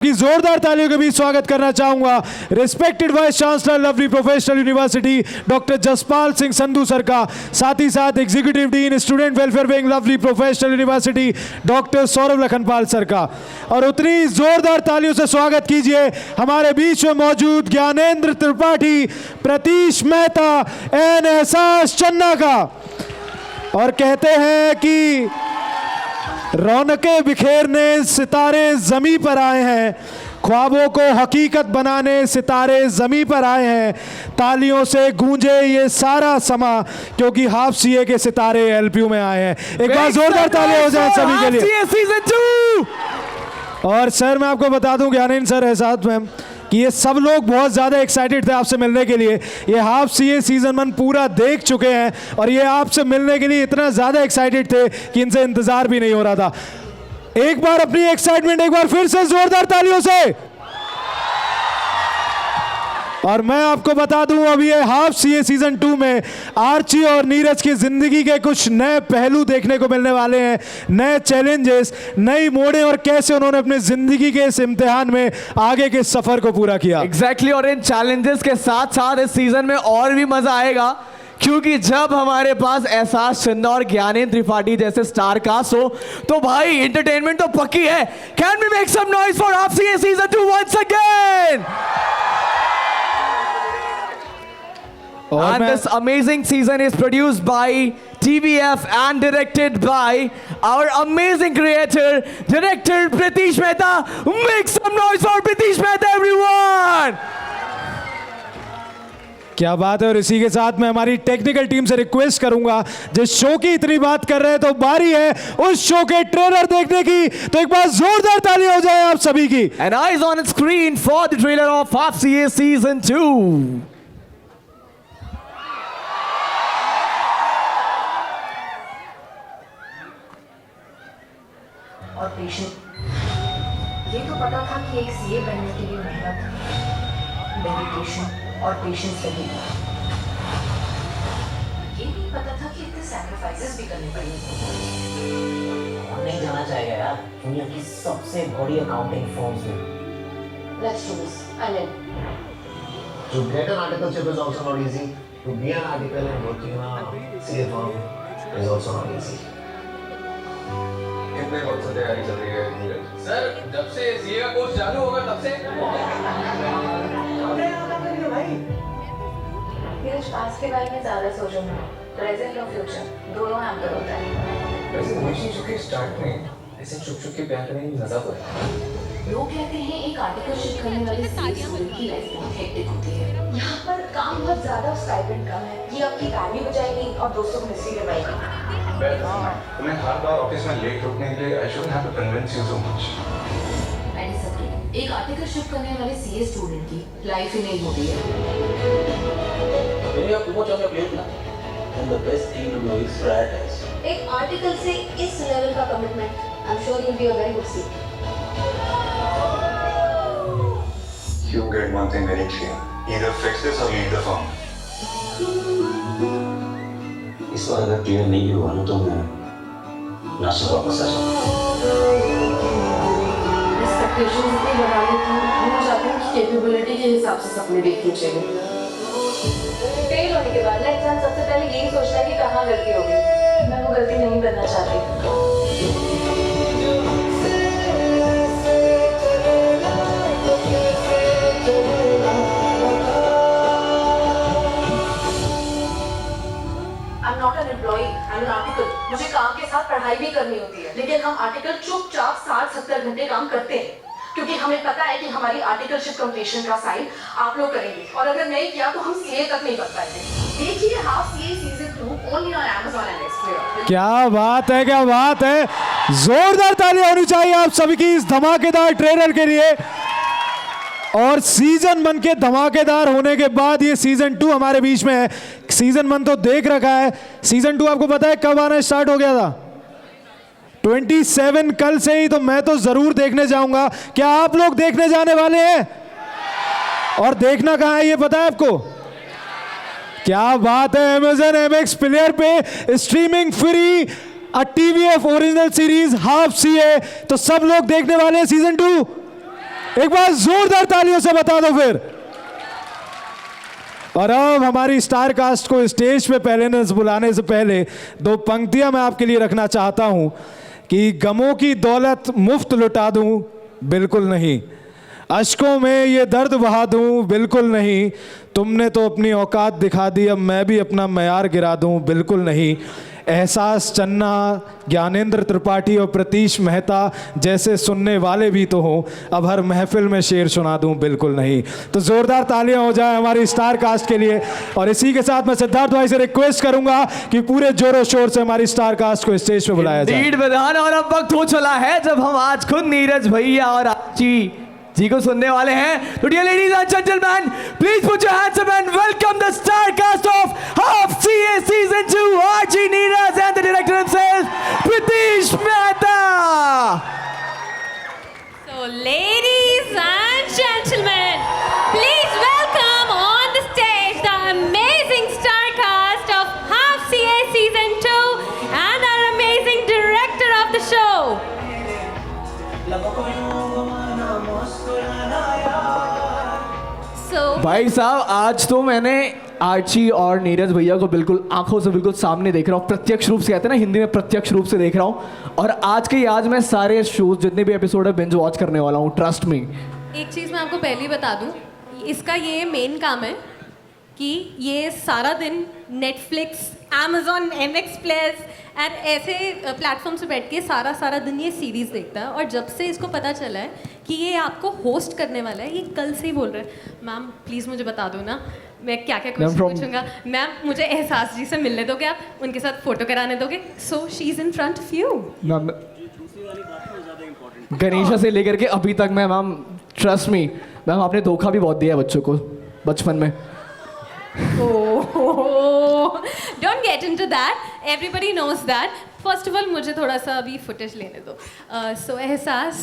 की जोरदार तालियों के बीच स्वागत करना चाहूंगा respected vice chancellor lovely professional university doctor Jaspal Singh Sandhu sir का, साथ ही साथ executive dean student welfare wing lovely professional university doctor Saurabh Lakhanpal sir का। और उतनी जोरदार तालियों से स्वागत कीजिए हमारे बीच में मौजूद ज्ञानेंद्र त्रिपाठी, प्रतीश मेहता एन एहसास चन्ना का। और कहते हैं कि रौनकें बिखेरने सितारे जमी पर आए हैं, ख्वाबों को हकीकत बनाने सितारे जमी पर आए हैं। तालियों से गूंजे ये सारा समा क्योंकि हाफ सीए के सितारे एलपीयू में आए हैं। एक बार जोरदार तालियां हो जाए सभी के लिए। सीजन 2। और सर मैं आपको बता दूं ज्ञानेंद्र सर एहसास मैम कि ये सब लोग बहुत ज़्यादा एक्साइटेड थे आपसे मिलने के लिए। ये हाफ सीए सीजन 1 पूरा देख चुके हैं और ये आपसे मिलने के लिए इतना ज़्यादा एक्साइटेड थे कि इनसे इंतज़ार भी नहीं हो रहा था। एक बार अपनी एक्साइटमेंट एक बार फिर से जोरदार तालियों से। और मैं आपको बता दूं अब ये हाफ सीए सीजन 2 में आर्ची और नीरज की जिंदगी के कुछ नए पहलू देखने को मिलने वाले हैं, नए चैलेंजेस, नई मोड़ें और कैसे उन्होंने अपने जिंदगी के इस इम्तिहान में आगे के सफर को पूरा किया। एग्जैक्टली और इन चैलेंजेस के साथ साथ इस सीजन में और भी मजा आएगा क्योंकि जब हमारे पास एहसास चन्ना और ज्ञानेंद्र त्रिपाठी जैसे स्टार कास्ट हो तो भाई एंटरटेनमेंट तो पक्की है। Can we make some noise for half CA season 2 once again? And this amazing season is produced by TVF and directed by our amazing creator, director Pratish Mehta. Make some noise for Pratish Mehta, everyone! क्या बात है। और इसी के साथ मैं हमारी technical team से रिक्वेस्ट करूंगा, जिस शो की इतनी बात कर रहे हैं तो बारी है उस शो के ट्रेलर देखने की, तो एक बार जोरदार तालियां हो जाए आप सभी की। And eyes on screen for the trailer of Half CA Season 2. और पेशेंट, ये तो पता था कि एक सीए बनने के लिए मेहनत, डेडिकेशन और पेशेंस लगेगा। ये नहीं पता था कि इतने सैक्रिफाइसेस भी करने पड़ेंगे। और नहीं जाना चाहेगा यार दुनिया की सबसे बड़ी अकाउंटिंग फर्म्स में। Let's do this. I'm in. To get an articleship is also not easy. To be an article and working in a CA firm is also not easy. कितने वक्त से तैयारी चल रही है सर? जब से सीए का कोर्स चालू होगा तब से। नीरज, पास्ट के बारे में ज़्यादा सोचो मत। प्रेजेंट और फ्यूचर दोनों हैम्पर होता है। वैसे रिलेशनशिप के स्टार्ट में ऐसे चुप-चुप के प्यार करने में मजा तो है। लोग कहते हैं एक आर्टिकलशिप करने वाले स्टूडेंट की लाइफ बहुत हेक्टिक होती है। यहाँ पर काम बहुत ज़्यादा, स्टाइपेंड कम है। ये आपकी टाइम भी बचाएगी और दोस्तों को मिस भी करवाएगी। तुम्हें हर बार ऑफिस में लेट रुकने के लिए I shouldn't have to convince you so much. I disagree. एक आर्टिकलशिप करने वाले सीए स्टूडेंट की लाइफ ही नहीं होती है। When you have too much on your plate now, then the best thing to do is prioritize. एक article से इस लेवल का commitment, I am sure you will be a very good CA. You get one thing very clear. Either fix this or leave the firm. इस बार अगर clear नहीं हुआ ना तो मैं ना से वापस आ जाऊंगा। एक्सपेक्टेशंस इतनी बढ़ा लेती हूँ, मैं चाहती हूँ कि कैपेबिलिटी के हिसाब से सपने देखने चाहिए। फेल होने के बाद ना इंसान सबसे पहले यही सोचता है कि कहाँ गलती होगी। मैं वो गलती नहीं करना चाहती। मुझे काम के साथ पढ़ाई भी करनी होती है, लेकिन हम आर्टिकल चुपचाप 60-70 घंटे काम करते हैं क्योंकि हमें पता है कि हमारी आर्टिकलशिप कंप्लीशन का साइन आप लोग करेंगे और अगर नहीं किया तो हम सीए तक नहीं कर पाएंगे। देखिए half CA season 2 only on Amazon and Xplore। क्या बात है, क्या बात है। जोरदार तालियां होनी चाहिए आप सभी की इस धमाकेदार ट्रेलर के लिए। और सीजन 1 के धमाकेदार होने के बाद ये सीजन 2 हमारे बीच में है। सीजन 1 तो देख रखा है, सीजन 2 आपको पता है कब आना स्टार्ट हो गया था? 27 कल से ही। तो मैं तो जरूर देखने जाऊंगा। क्या आप लोग देखने जाने वाले हैं? और देखना कहां है ये पता है आपको? क्या बात है, Amazon MX प्लेयर पे streaming free a TVF original series half CA. तो सब लोग देखने वाले हैं सीजन 2। एक बार जोरदार तालियों से बता दो फिर। और अब हमारी स्टार कास्ट को स्टेज पे पहले न बुलाने से पहले दो पंक्तियां मैं आपके लिए रखना चाहता हूं कि गमों की दौलत मुफ्त लुटा दूं, बिल्कुल नहीं। अश्कों में ये दर्द बहा दूं, बिल्कुल नहीं। तुमने तो अपनी औकात दिखा दी, अब मैं भी अपना मयार गिरा दूं, बिल्कुल नहीं। एहसास चन्ना, ज्ञानेंद्र त्रिपाठी और प्रतीश मेहता जैसे सुनने वाले भी तो हों, अब हर महफिल में शेर सुना दूं, बिल्कुल नहीं। तो जोरदार तालियां हो जाए हमारी स्टार कास्ट के लिए। और इसी के साथ मैं सिद्धार्थ भाई से रिक्वेस्ट करूंगा कि पूरे जोरों शोर से हमारी स्टार कास्ट को स्टेज पे बुलाया जाए। लीड विधान। और अब वक्त हो चला है जब हम आज खुद नीरज भैया और आची जी को सुनने वाले हैं। तो dear ladies and gentleman, please put your hands up and welcome the star cast of half CA season 2, RJ Neeraj and the director himself Pratish Mehta. So, ladies and gentlemen, please welcome on the stage the amazing star cast of Half CA Season 2 and our amazing director of the show. So, भाई साहब, आज तो मैंने Archie और नीरज भैया को बिल्कुल आंखों से बिल्कुल सामने देख रहा हूँ, प्रत्यक्ष रूप से कहते हैं ना हिंदी में, प्रत्यक्ष रूप से देख रहा हूँ। और आज मैं सारे शोज जितने भी एपिसोड है बिंज वॉच करने वाला हूँ, ट्रस्ट मी। एक चीज़ मैं आपको पहले ही बता दूं, इसका ये मेन काम है कि ये सारा दिन Netflix, Amazon, MX players and ऐसे प्लेटफॉर्म से बैठ के सारा दिन ये सीरीज़ देखता है। और जब से इसको पता चला है कि ये आपको होस्ट करने वाला है, ये कल से ही बोल रहा है, मैम प्लीज़ मुझे बता दो ना मैं क्या क्या क्वेश्चन पूछूंगा, मैम मुझे एहसास जी से मिलने दोगे, आप उनके साथ फोटो कराने दोगे। So she is in front of you. Ganesha से लेकर के अभी तक मैं मैम, ट्रस्ट मी मैम, आपने धोखा भी बहुत दिया है बच्चों को बचपन में। Don't get into that. Everybody knows that. First of all, मुझे थोड़ा सा अभी फुटेज लेने दो। So एहसास,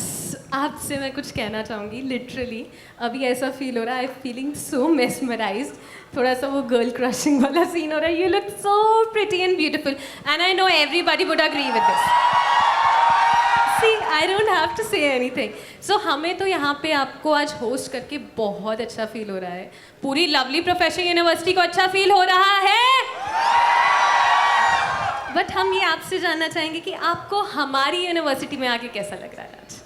आपसे मैं कुछ कहना चाहूँगी। लिटरली अभी ऐसा फील हो रहा है, आई फीलिंग सो मेस्मराइज्ड। थोड़ा सा वो गर्ल क्रशिंग वाला सीन हो रहा है। You look so pretty and beautiful and I know everybody would agree with this. See, I don't have to say anything. So हमें तो यहाँ पे आपको आज होस्ट करके बहुत अच्छा फील हो रहा है। पूरी लवली प्रोफेशनल यूनिवर्सिटी को अच्छा फील हो रहा है। बट हम ये आपसे जानना चाहेंगे कि आपको हमारी यूनिवर्सिटी में आके कैसा लग रहा है आज?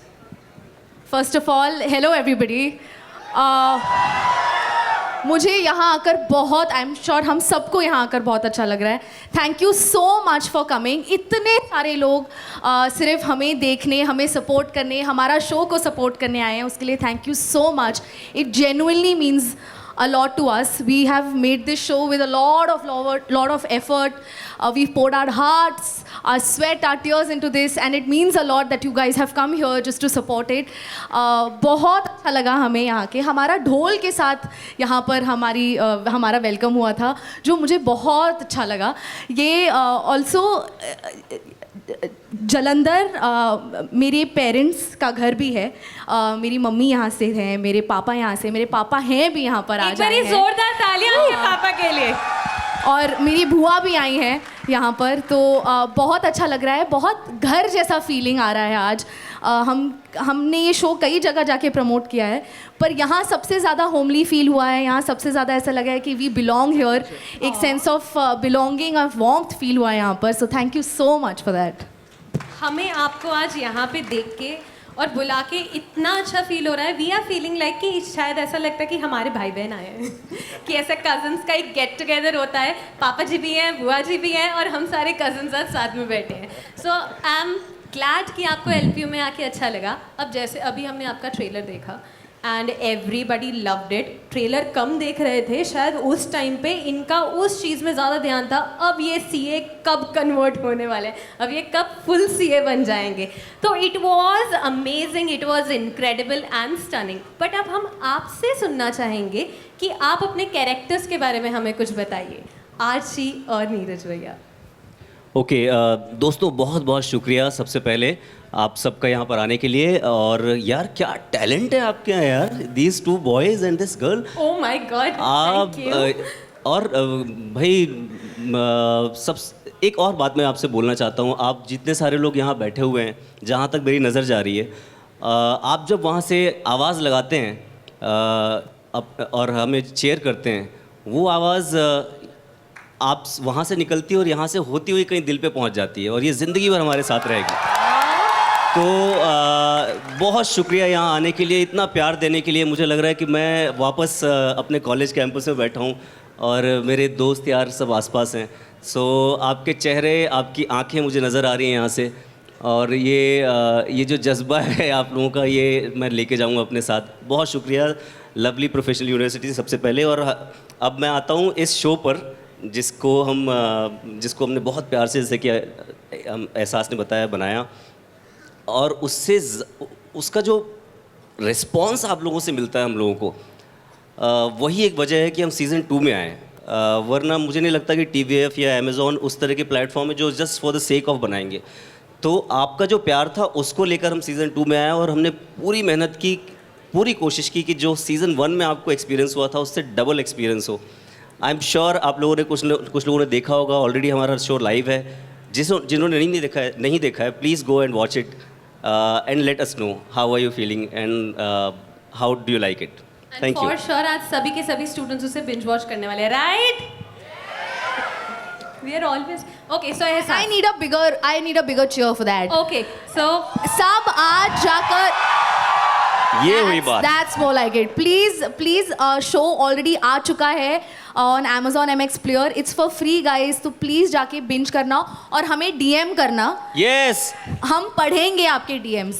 First of all, hello everybody. मुझे यहाँ आकर बहुत, आई एम श्योर हम सबको यहाँ आकर बहुत अच्छा लग रहा है। Thank you so much for coming. इतने सारे लोग सिर्फ हमें देखने, हमें सपोर्ट करने, हमारा शो को सपोर्ट करने आए हैं, उसके लिए thank you so much. It genuinely means a lot to us. We have made this show with a lot of effort. We've poured our hearts, our sweat, our tears into this, and it means a lot that you guys have come here just to support it. बहुत अच्छा लगा हमें यहाँ के, हमारा ढोल के साथ यहाँ पर हमारा वेलकम हुआ था, जो मुझे बहुत अच्छा लगा। ये ऑल्सो जलंधर मेरे पेरेंट्स का घर भी है। मेरी मम्मी यहाँ से हैं, मेरे पापा यहाँ से, मेरे पापा हैं भी यहाँ पर आज आए हैं। जोरदार तालियां आपके पापा के लिए। और मेरी बुआ भी आई हैं यहाँ पर, तो बहुत अच्छा लग रहा है। बहुत घर जैसा फीलिंग आ रहा है आज। हमने ये शो कई जगह जाके प्रमोट किया है, पर यहाँ सबसे ज़्यादा होमली फील हुआ है। यहाँ सबसे ज़्यादा ऐसा लगा है कि वी बिलोंग हियर। एक sense of belonging of warmth feel हुआ है यहाँ पर। So thank you so much for that. हमें आपको आज यहाँ पे देख के और बुला के इतना अच्छा फील हो रहा है। वी आर फीलिंग लाइक कि शायद ऐसा लगता है कि हमारे भाई बहन आए हैं कि ऐसा कजन्स का एक गेट टुगेदर होता है। पापा जी भी हैं, बुआ जी भी हैं और हम सारे कजन्स आज साथ में बैठे हैं। सो आई एम ग्लैड कि आपको एलपीयू में आके अच्छा लगा। अब जैसे अभी हमने आपका ट्रेलर देखा and everybody loved it. Trailer कम देख रहे थे शायद उस टाइम पे, इनका उस चीज़ में ज़्यादा ध्यान था अब ये सीए कब कन्वर्ट होने वाले हैं, अब ये कब फुल सीए बन जाएंगे। तो it was amazing, it was incredible and stunning. But अब हम आपसे सुनना चाहेंगे कि आप अपने कैरेक्टर्स के बारे में हमें कुछ बताइए, आरची और नीरज भैया। ओके दोस्तों, बहुत बहुत शुक्रिया सबसे पहले आप सबका यहाँ पर आने के लिए। और यार क्या टैलेंट है आपके यहाँ यार, these two boys and this girl. Oh my God, आप और भाई सब एक और बात मैं आपसे बोलना चाहता हूँ। आप जितने सारे लोग यहाँ बैठे हुए हैं, जहाँ तक मेरी नज़र जा रही है, आप जब वहाँ से आवाज़ लगाते हैं और हमें चेयर करते हैं, वो आवाज़ आप वहाँ से निकलती है और यहाँ से होती हुई कहीं दिल पे पहुँच जाती है और ये ज़िंदगी भर हमारे साथ रहेगी। तो बहुत शुक्रिया यहाँ आने के लिए, इतना प्यार देने के लिए। मुझे लग रहा है कि मैं वापस अपने कॉलेज कैंपस में बैठा हूँ और मेरे दोस्त यार सब आसपास हैं। सो आपके चेहरे, आपकी आंखें मुझे नज़र आ रही हैं यहाँ से, और ये जो जज्बा है आप लोगों का, ये मैं लेके जाऊँगा अपने साथ। बहुत शुक्रिया लवली प्रोफेशनल यूनिवर्सिटी से सबसे पहले। और अब मैं आता हूँ इस शो पर जिसको हमने बहुत प्यार से, जैसे कि एहसास ने बताया, बनाया, और उसका जो रिस्पॉन्स आप लोगों से मिलता है हम लोगों को, वही एक वजह है कि हम सीज़न 2 में आए। वरना मुझे नहीं लगता कि TVF या अमेज़ॉन उस तरह के प्लेटफॉर्म है जो just for the sake of बनाएंगे। तो आपका जो प्यार था उसको लेकर हम सीज़न 2 में आए और हमने पूरी मेहनत की, पूरी कोशिश की कि जो सीज़न 1 में आपको एक्सपीरियंस हुआ था उससे डबल एक्सपीरियंस हो। आई एम श्योर आप लोगों ने कुछ लोगों ने देखा होगा, ऑलरेडी हमारा शो लाइव है। जिन्होंने नहीं देखा है please go and watch it and let us know how are you feeling and how do you like it. Thank you. For sure आज सभी के सभी स्टूडेंट्स उसे बिंज वॉच करने वाले हैं, right? We are always okay. So I need a bigger cheer for that. Okay, so सब आज जाकर ये हुई बात। That's more like it. Please, show already आ चुका है on Amazon MX Player. It's for free, guys. तो please जाके binge करना और हमें DM करना। Yes. हम पढ़ेंगे आपके DMs।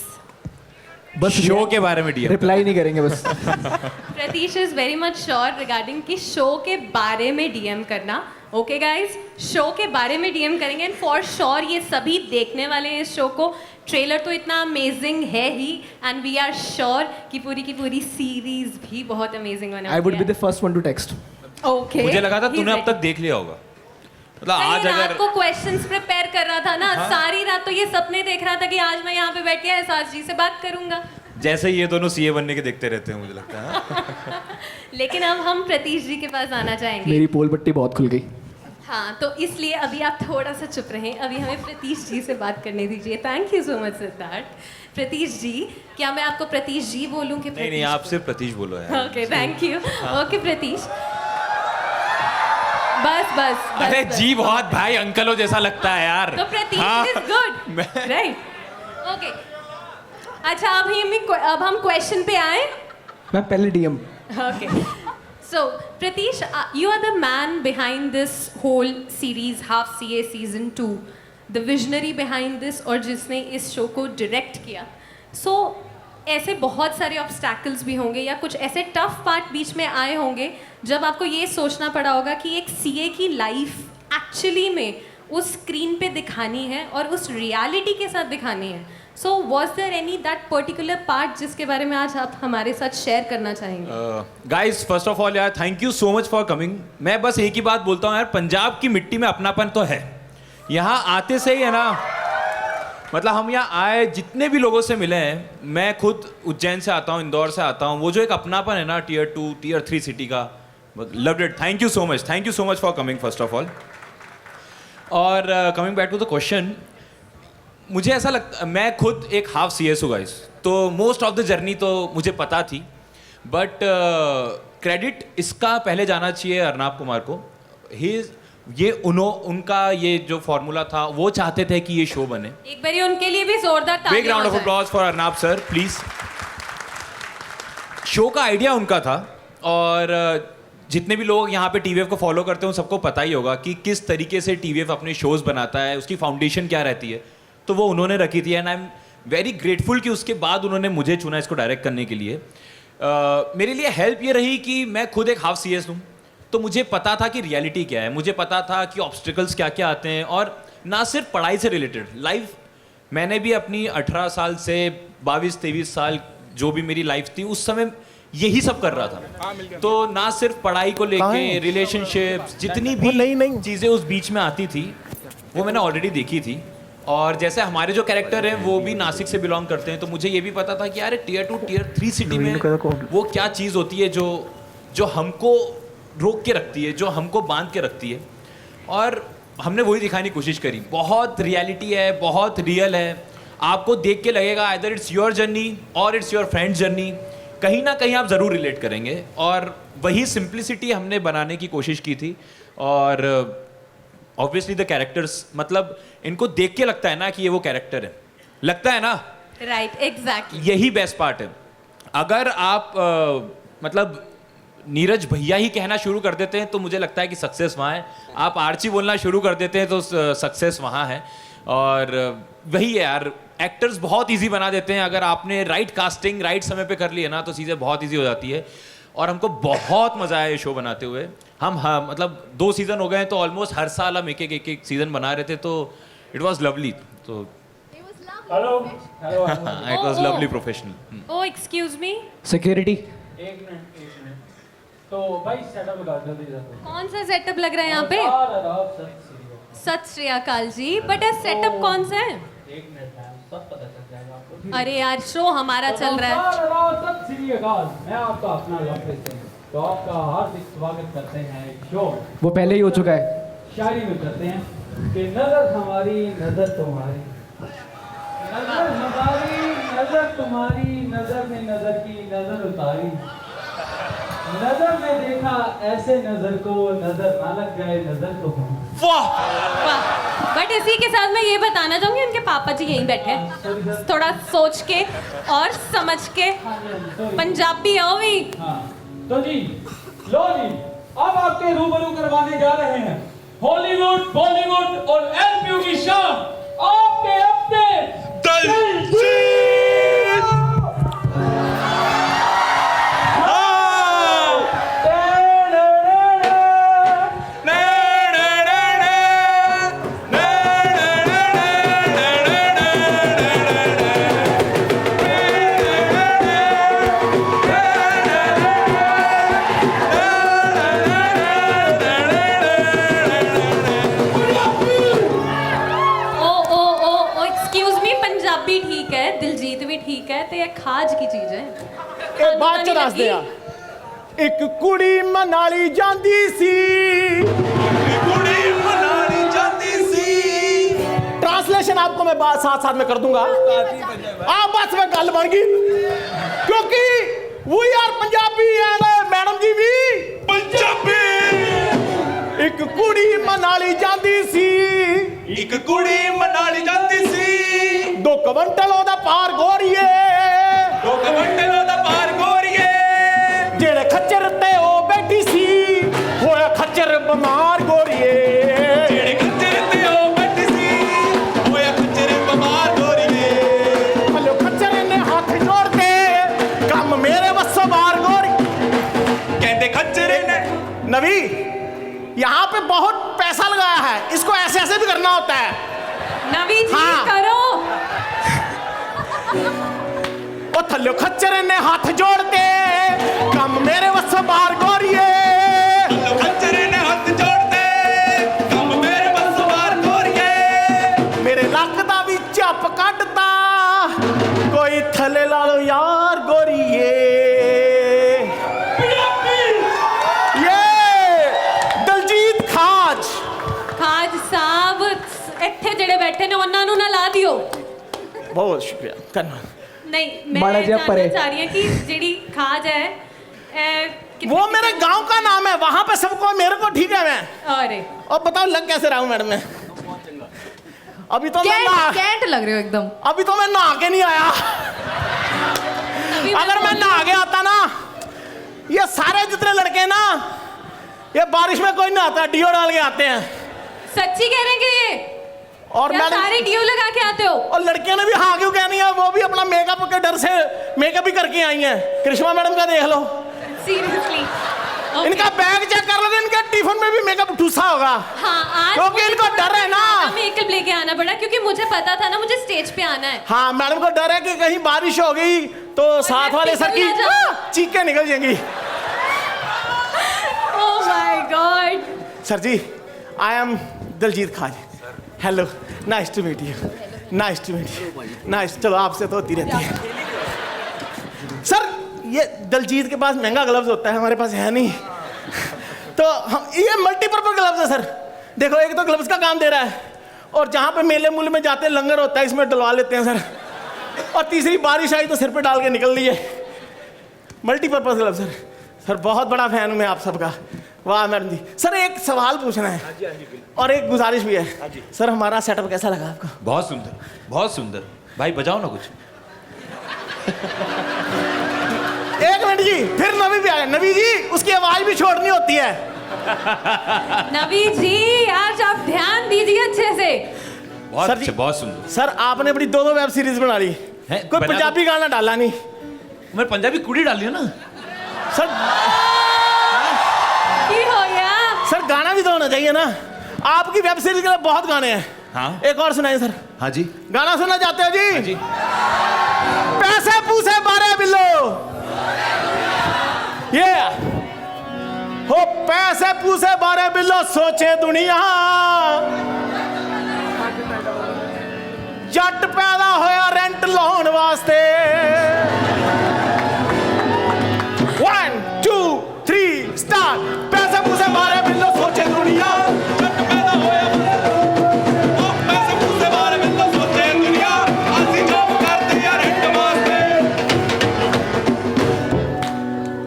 बस शो के बारे में DM रिप्लाई नहीं करेंगे बस। Pratish is very much sure regarding कि शो के बारे में DM करना। ओके गाइज, शो के बारे में DM करेंगे एंड फॉर श्योर ये सभी देखने वाले हैं इस शो को। ट्रेलर तो इतना अमेजिंग है ही एंड वी आर श्योर कि पूरी की पूरी सीरीज भी बहुत अमेजिंग होने I would be the first one two text. Okay, मुझे लगा था तूने अब तक देख लिया होगा। मतलब आज रात अगर को क्वेश्चंस प्रिपेयर कर रहा था ना, सारी रात तो ये सपने देख रहा था कि आज मैं यहाँ पे बैठ के एहसास जी से बात करूंगा। जैसे ये दोनों CA बनने के देखते रहते हैं मुझे लगता है। लेकिन अब हम प्रतीश जी के पास आना चाहेंगे। मेरी पोल पट्टी बहुत खुल गई। हाँ, तो इसलिए अभी आप थोड़ा सा चुप रहें, अभी हमें प्रतीश जी से बात करने दीजिए। Thank you so much Siddharth. Pratish ji, क्या मैं आपको प्रतीश जी बोलूं कि नहीं नहीं, आप सिर्फ प्रतीश बोलो यार। Okay, thank you. Okay Pratish, बस अरे बस। जी बहुत भाई अंकलों जैसा लगता है यार। तो Pratish is good, right? Okay, अच्छा अब हम क्वेश्चन पे आए। मैं पहले DM। Okay. So, Pratish, you are the man behind this whole series, Half CA Season 2. The visionary behind this और जिसने इस शो को डायरेक्ट किया। So, ऐसे बहुत सारे ऑब्स्टैकल्स भी होंगे या कुछ ऐसे टफ पार्ट बीच में आए होंगे जब आपको ये सोचना पड़ा होगा कि एक CA की लाइफ एक्चुअली में उस स्क्रीन पे दिखानी है और उस रियलिटी के साथ दिखानी है। So, was there any that particular part जिसके बारे में आज आप हमारे साथ शेयर करना चाहेंगे? गाइस फर्स्ट ऑफ ऑल यार thank you so much for coming. मैं बस एक ही बात बोलता हूँ यार, पंजाब की मिट्टी में अपनापन तो है। यहाँ आते से ही है ना, मतलब हम यहाँ आए जितने भी लोगों से मिले हैं, मैं खुद उज्जैन से आता हूँ, इंदौर से आता हूँ, वो जो एक अपनापन है ना Tier 2 Tier 3 सिटी का, loved it. Thank you so much for coming first of all. और coming back to the question, मुझे ऐसा लगता, मैं खुद एक हाफ CS हूँ गाइस, तो मोस्ट ऑफ द जर्नी तो मुझे पता थी, बट क्रेडिट इसका पहले जाना चाहिए अर्नाब कुमार को। उनका ये जो फॉर्मूला था, वो चाहते थे कि ये शो बने। एक बार उनके लिए भी जोरदार तालियां big round of applause for Arnab sir please. Show का आइडिया उनका था और जितने भी लोग यहाँ पे TVF को फॉलो करते हैं सबको पता ही होगा कि किस तरीके से TVF अपने शोज बनाता है, उसकी फाउंडेशन क्या रहती है, तो वो उन्होंने रखी थी and I am very grateful कि उसके बाद उन्होंने मुझे चुना इसको डायरेक्ट करने के लिए। मेरे लिए हेल्प ये रही कि मैं खुद एक हाफ CS हूँ, तो मुझे पता था कि रियलिटी क्या है, मुझे पता था कि ऑब्स्टिकल्स क्या क्या आते हैं, और ना सिर्फ पढ़ाई से रिलेटेड लाइफ। मैंने भी अपनी 18 साल से 22-23 साल जो भी मेरी लाइफ थी उस समय यही सब कर रहा था, तो ना सिर्फ पढ़ाई को लेके, रिलेशनशिप्स, जितनी भी चीज़ें उस बीच में आती थी वो मैंने ऑलरेडी देखी थी। और जैसे हमारे जो कैरेक्टर हैं वो भी नासिक से बिलोंग करते हैं, तो मुझे ये भी पता था कि यार Tier 2 Tier 3 सिटी में वो क्या चीज़ होती है जो हमको रोक के रखती है, जो हमको बांध के रखती है, और हमने वही दिखाने की कोशिश करी। बहुत रियलिटी है, बहुत रियल है। आपको देख के लगेगा आइदर इट्स योर जर्नी और इट्स योर फ्रेंड्स जर्नी, कहीं ना कहीं आप ज़रूर रिलेट करेंगे। और वही सिंप्लिसिटी हमने बनाने की कोशिश की थी। और ऑब्वियसली द कैरेक्टर्स, मतलब इनको देख के लगता है ना कि ये वो कैरेक्टर है, लगता है ना, राइट, एग्जैक्टली। यही बेस्ट पार्ट है। अगर आप मतलब नीरज भैया ही कहना शुरू कर देते हैं तो मुझे लगता है कि सक्सेस वहाँ है। आप आर्ची बोलना शुरू कर देते हैं तो सक्सेस वहाँ है। और वही है यार, एक्टर्स बहुत इजी बना देते हैं। अगर आपने राइट कास्टिंग राइट समय पे कर ली है ना तो चीज़ें बहुत इजी हो जाती है। और हमको बहुत मज़ा आया ये शो बनाते हुए। हम मतलब 2 सीज़न हो गए हैं तो ऑलमोस्ट हर साल हम एक सीज़न बना रहे थे, तो इट वॉज लवली। तो it was lovely professional. O excuse me, security. एक मिनट तो भाई सेटअप लगा जल्दी जल्दी। कौन सा सेटअप लग रहा है यहाँ पे? सत श्री अकाल जी, बट ये सेटअप कौन सा है? एक मिनट मैम, सब पता चल जाएगा आपको। अरे यार, शो हमारा चल रहा है। सत श्री अकाल, मैं आपका अपना लवली सिंह, तो आपका हार्दिक स्वागत करते हैं शो। वो पहले ही हो चुका है। शायरी में करते हैं कि नजर हमारी नजर तुम्हारी, नजर हमारी नजर तुम्हारी, नजर में नजर की नजर उतारी, नजर में देखा ऐसे नजर को, नजर ना लग जाए नजर तो हो। वाह। बट इसी के साथ मैं ये बताना चाहूंगी, उनके पापा जी यहीं बैठे हैं। थोड़ा सोच के और समझ के, पंजाबी आओ भी। हाँ, तो जी लो जी, अब आपके रूबरू करवाने जा रहे हैं हॉलीवुड, बॉलीवुड और एलपीयू की शान, आपके अपने दिलजीत। ठीक है, तो ये खाज की चीज है। ਇਹ ਬਾਅਦ ਚ ਦੱਸਦੇ ਆ। ਇੱਕ ਕੁੜੀ ਮਨਾਲੀ ਜਾਂਦੀ ਸੀ, कुड़ी मनाली जाती सी। ट्रांसलेशन आपको मैं साथ साथ में कर दूंगा। आप बस में गल बन गई, क्योंकि we are Punjabi and madam ji भी पंजाबी। एक कुड़ी मनाली जाती सी, एक कुड़ी मनाली जाती सी, 2 क्विंटल ओदा पार गोरीए, 2 क्विंटल ओदा पार गोरीए, जेड़े खच्चर ते ओ बैठी सी, होया खच्चर बीमार गोरीए, जेड़े खच्चर ते ओ बैठी सी, होया खच्चर बीमार गोरीए। हलो खच्चर ने हाथ जोड़ के, कम मेरे वस्सों बाहर गोरी, कहते खच्चर ने। नवी, यहाँ पे बहुत पैसा लगाया है, इसको ऐसे ऐसे भी करना होता है। नवी जी हाँ। करो। ओ थल्लो खच्चर ने हाथ जोड़ के, कम मेरे वस्सों बाहर गोरीए, थल्लो खच्चर ने हाथ जोड़ के, कम मेरे वस्सों बाहर गोरीए, मेरे लक दा भी झप कटदा, कोई थल्ले ला लो यार गोरीए। खाज साहब ਇੱਥੇ ਜਿਹੜੇ ਬੈਠੇ ਨੇ ਉਹਨਾਂ ਨੂੰ ਨਾ ਲਾ ਦਿਓ। बहुत शुक्रिया करना। नहीं, मैं जानना चाह रही हूँ कि जेडी खाज है वो मेरे गांव का नाम है, वहां पे सबको मेरे को ठीक है। मैं अरे और बताओ लग कैसे रहा हूँ मैडम मैं? अभी तो मैं कैंट लग रहे हो एकदम। अभी तो मैं नहा के नहीं आया। अगर मैं नहा के आता ना, ये सारे जितने लड़के ना, ये बारिश में कोई नहाता, डियो डाल के आते हैं। सच्ची कह रहे हैं कि ये? और मैडम सारे डियो लगा के आते हो? और लड़कियों ने भी हाँ क्यों कहनी है, वो भी अपना मेकअप के डर से मेकअप भी करके आई हैं। कृष्णा मैडम का देख लो, सीरियसली इनका बैग चेक कर लो, इनके टिफिन में भी मेकअप ठूसा होगा। हाँ, आज क्योंकि इनको डर है ना, मेकअप लेके आना पड़ा, क्योंकि मुझे पता था ना मुझे स्टेज पे आना है। हाँ, मैडम को डर है कि कहीं बारिश हो गई तो साथ वाले सर की चीखें निकल जाएंगी। Oh my god. Sir ji, I am Diljit खाज। Hello, nice to meet you, nice to meet you, nice. चलो आपसे तो होती रहती है। सर ये दिलजीत के पास महंगा ग्लव्स होता है, हमारे पास है नहीं, तो हम ये मल्टीपर्पज ग्लव्स है सर। देखो, एक तो ग्लव्स का काम दे रहा है, और जहाँ पे मेले मूले में जाते हैं लंगर होता है इसमें डलवा लेते हैं सर। और तीसरी बारिश आई तो सिर पे डाल के निकल ली है। Multipurpose club sir. सर बहुत बड़ा फैन हूँ मैं आप सबका। वाह मैडम जी। सर एक सवाल पूछना है और एक गुजारिश भी है। सर हमारा सेटअप कैसा लगा आपको? बहुत सुंदर, बहुत सुंदर। भाई बजाओ ना कुछ। एक मिनट जी, फिर नवी भी आ गए। नवी जी उसकी आवाज भी छोड़नी होती है। नवी जी आज आप ध्यान दीजिए अच्छे से। बहुत सर जी, अच्छा, बहुत सुंदर। सर आपने बड़ी 2 वेब सीरीज बना ली, कोई बना पंजाबी गाना डाला नहीं। मैं पंजाबी कुड़ी डाली है ना सर। की हो गया? सर गाना भी तो होना चाहिए ना। आपकी वेब सीरीज के लिए बहुत गाने हैं। हाँ एक और सुनाइए सर। हाँ जी। गाना सुनना चाहते हो जी? हाँ जी। पैसे पूसे बारे बिल्लो ये हो, पैसे पूसे बारे बिल्लो सोचे दुनिया, जट पैदा होया रेंट लाउन वास्ते। 1 2 3 स्टार्ट। पैसे पूसे बारे बिल्लो सोचे दुनिया, जट पैदा होया पैसे पूसे बारे बिल्लो सोचे दुनिया, ਅਸੀਂ जॉब करते यार रेंट वास्ते।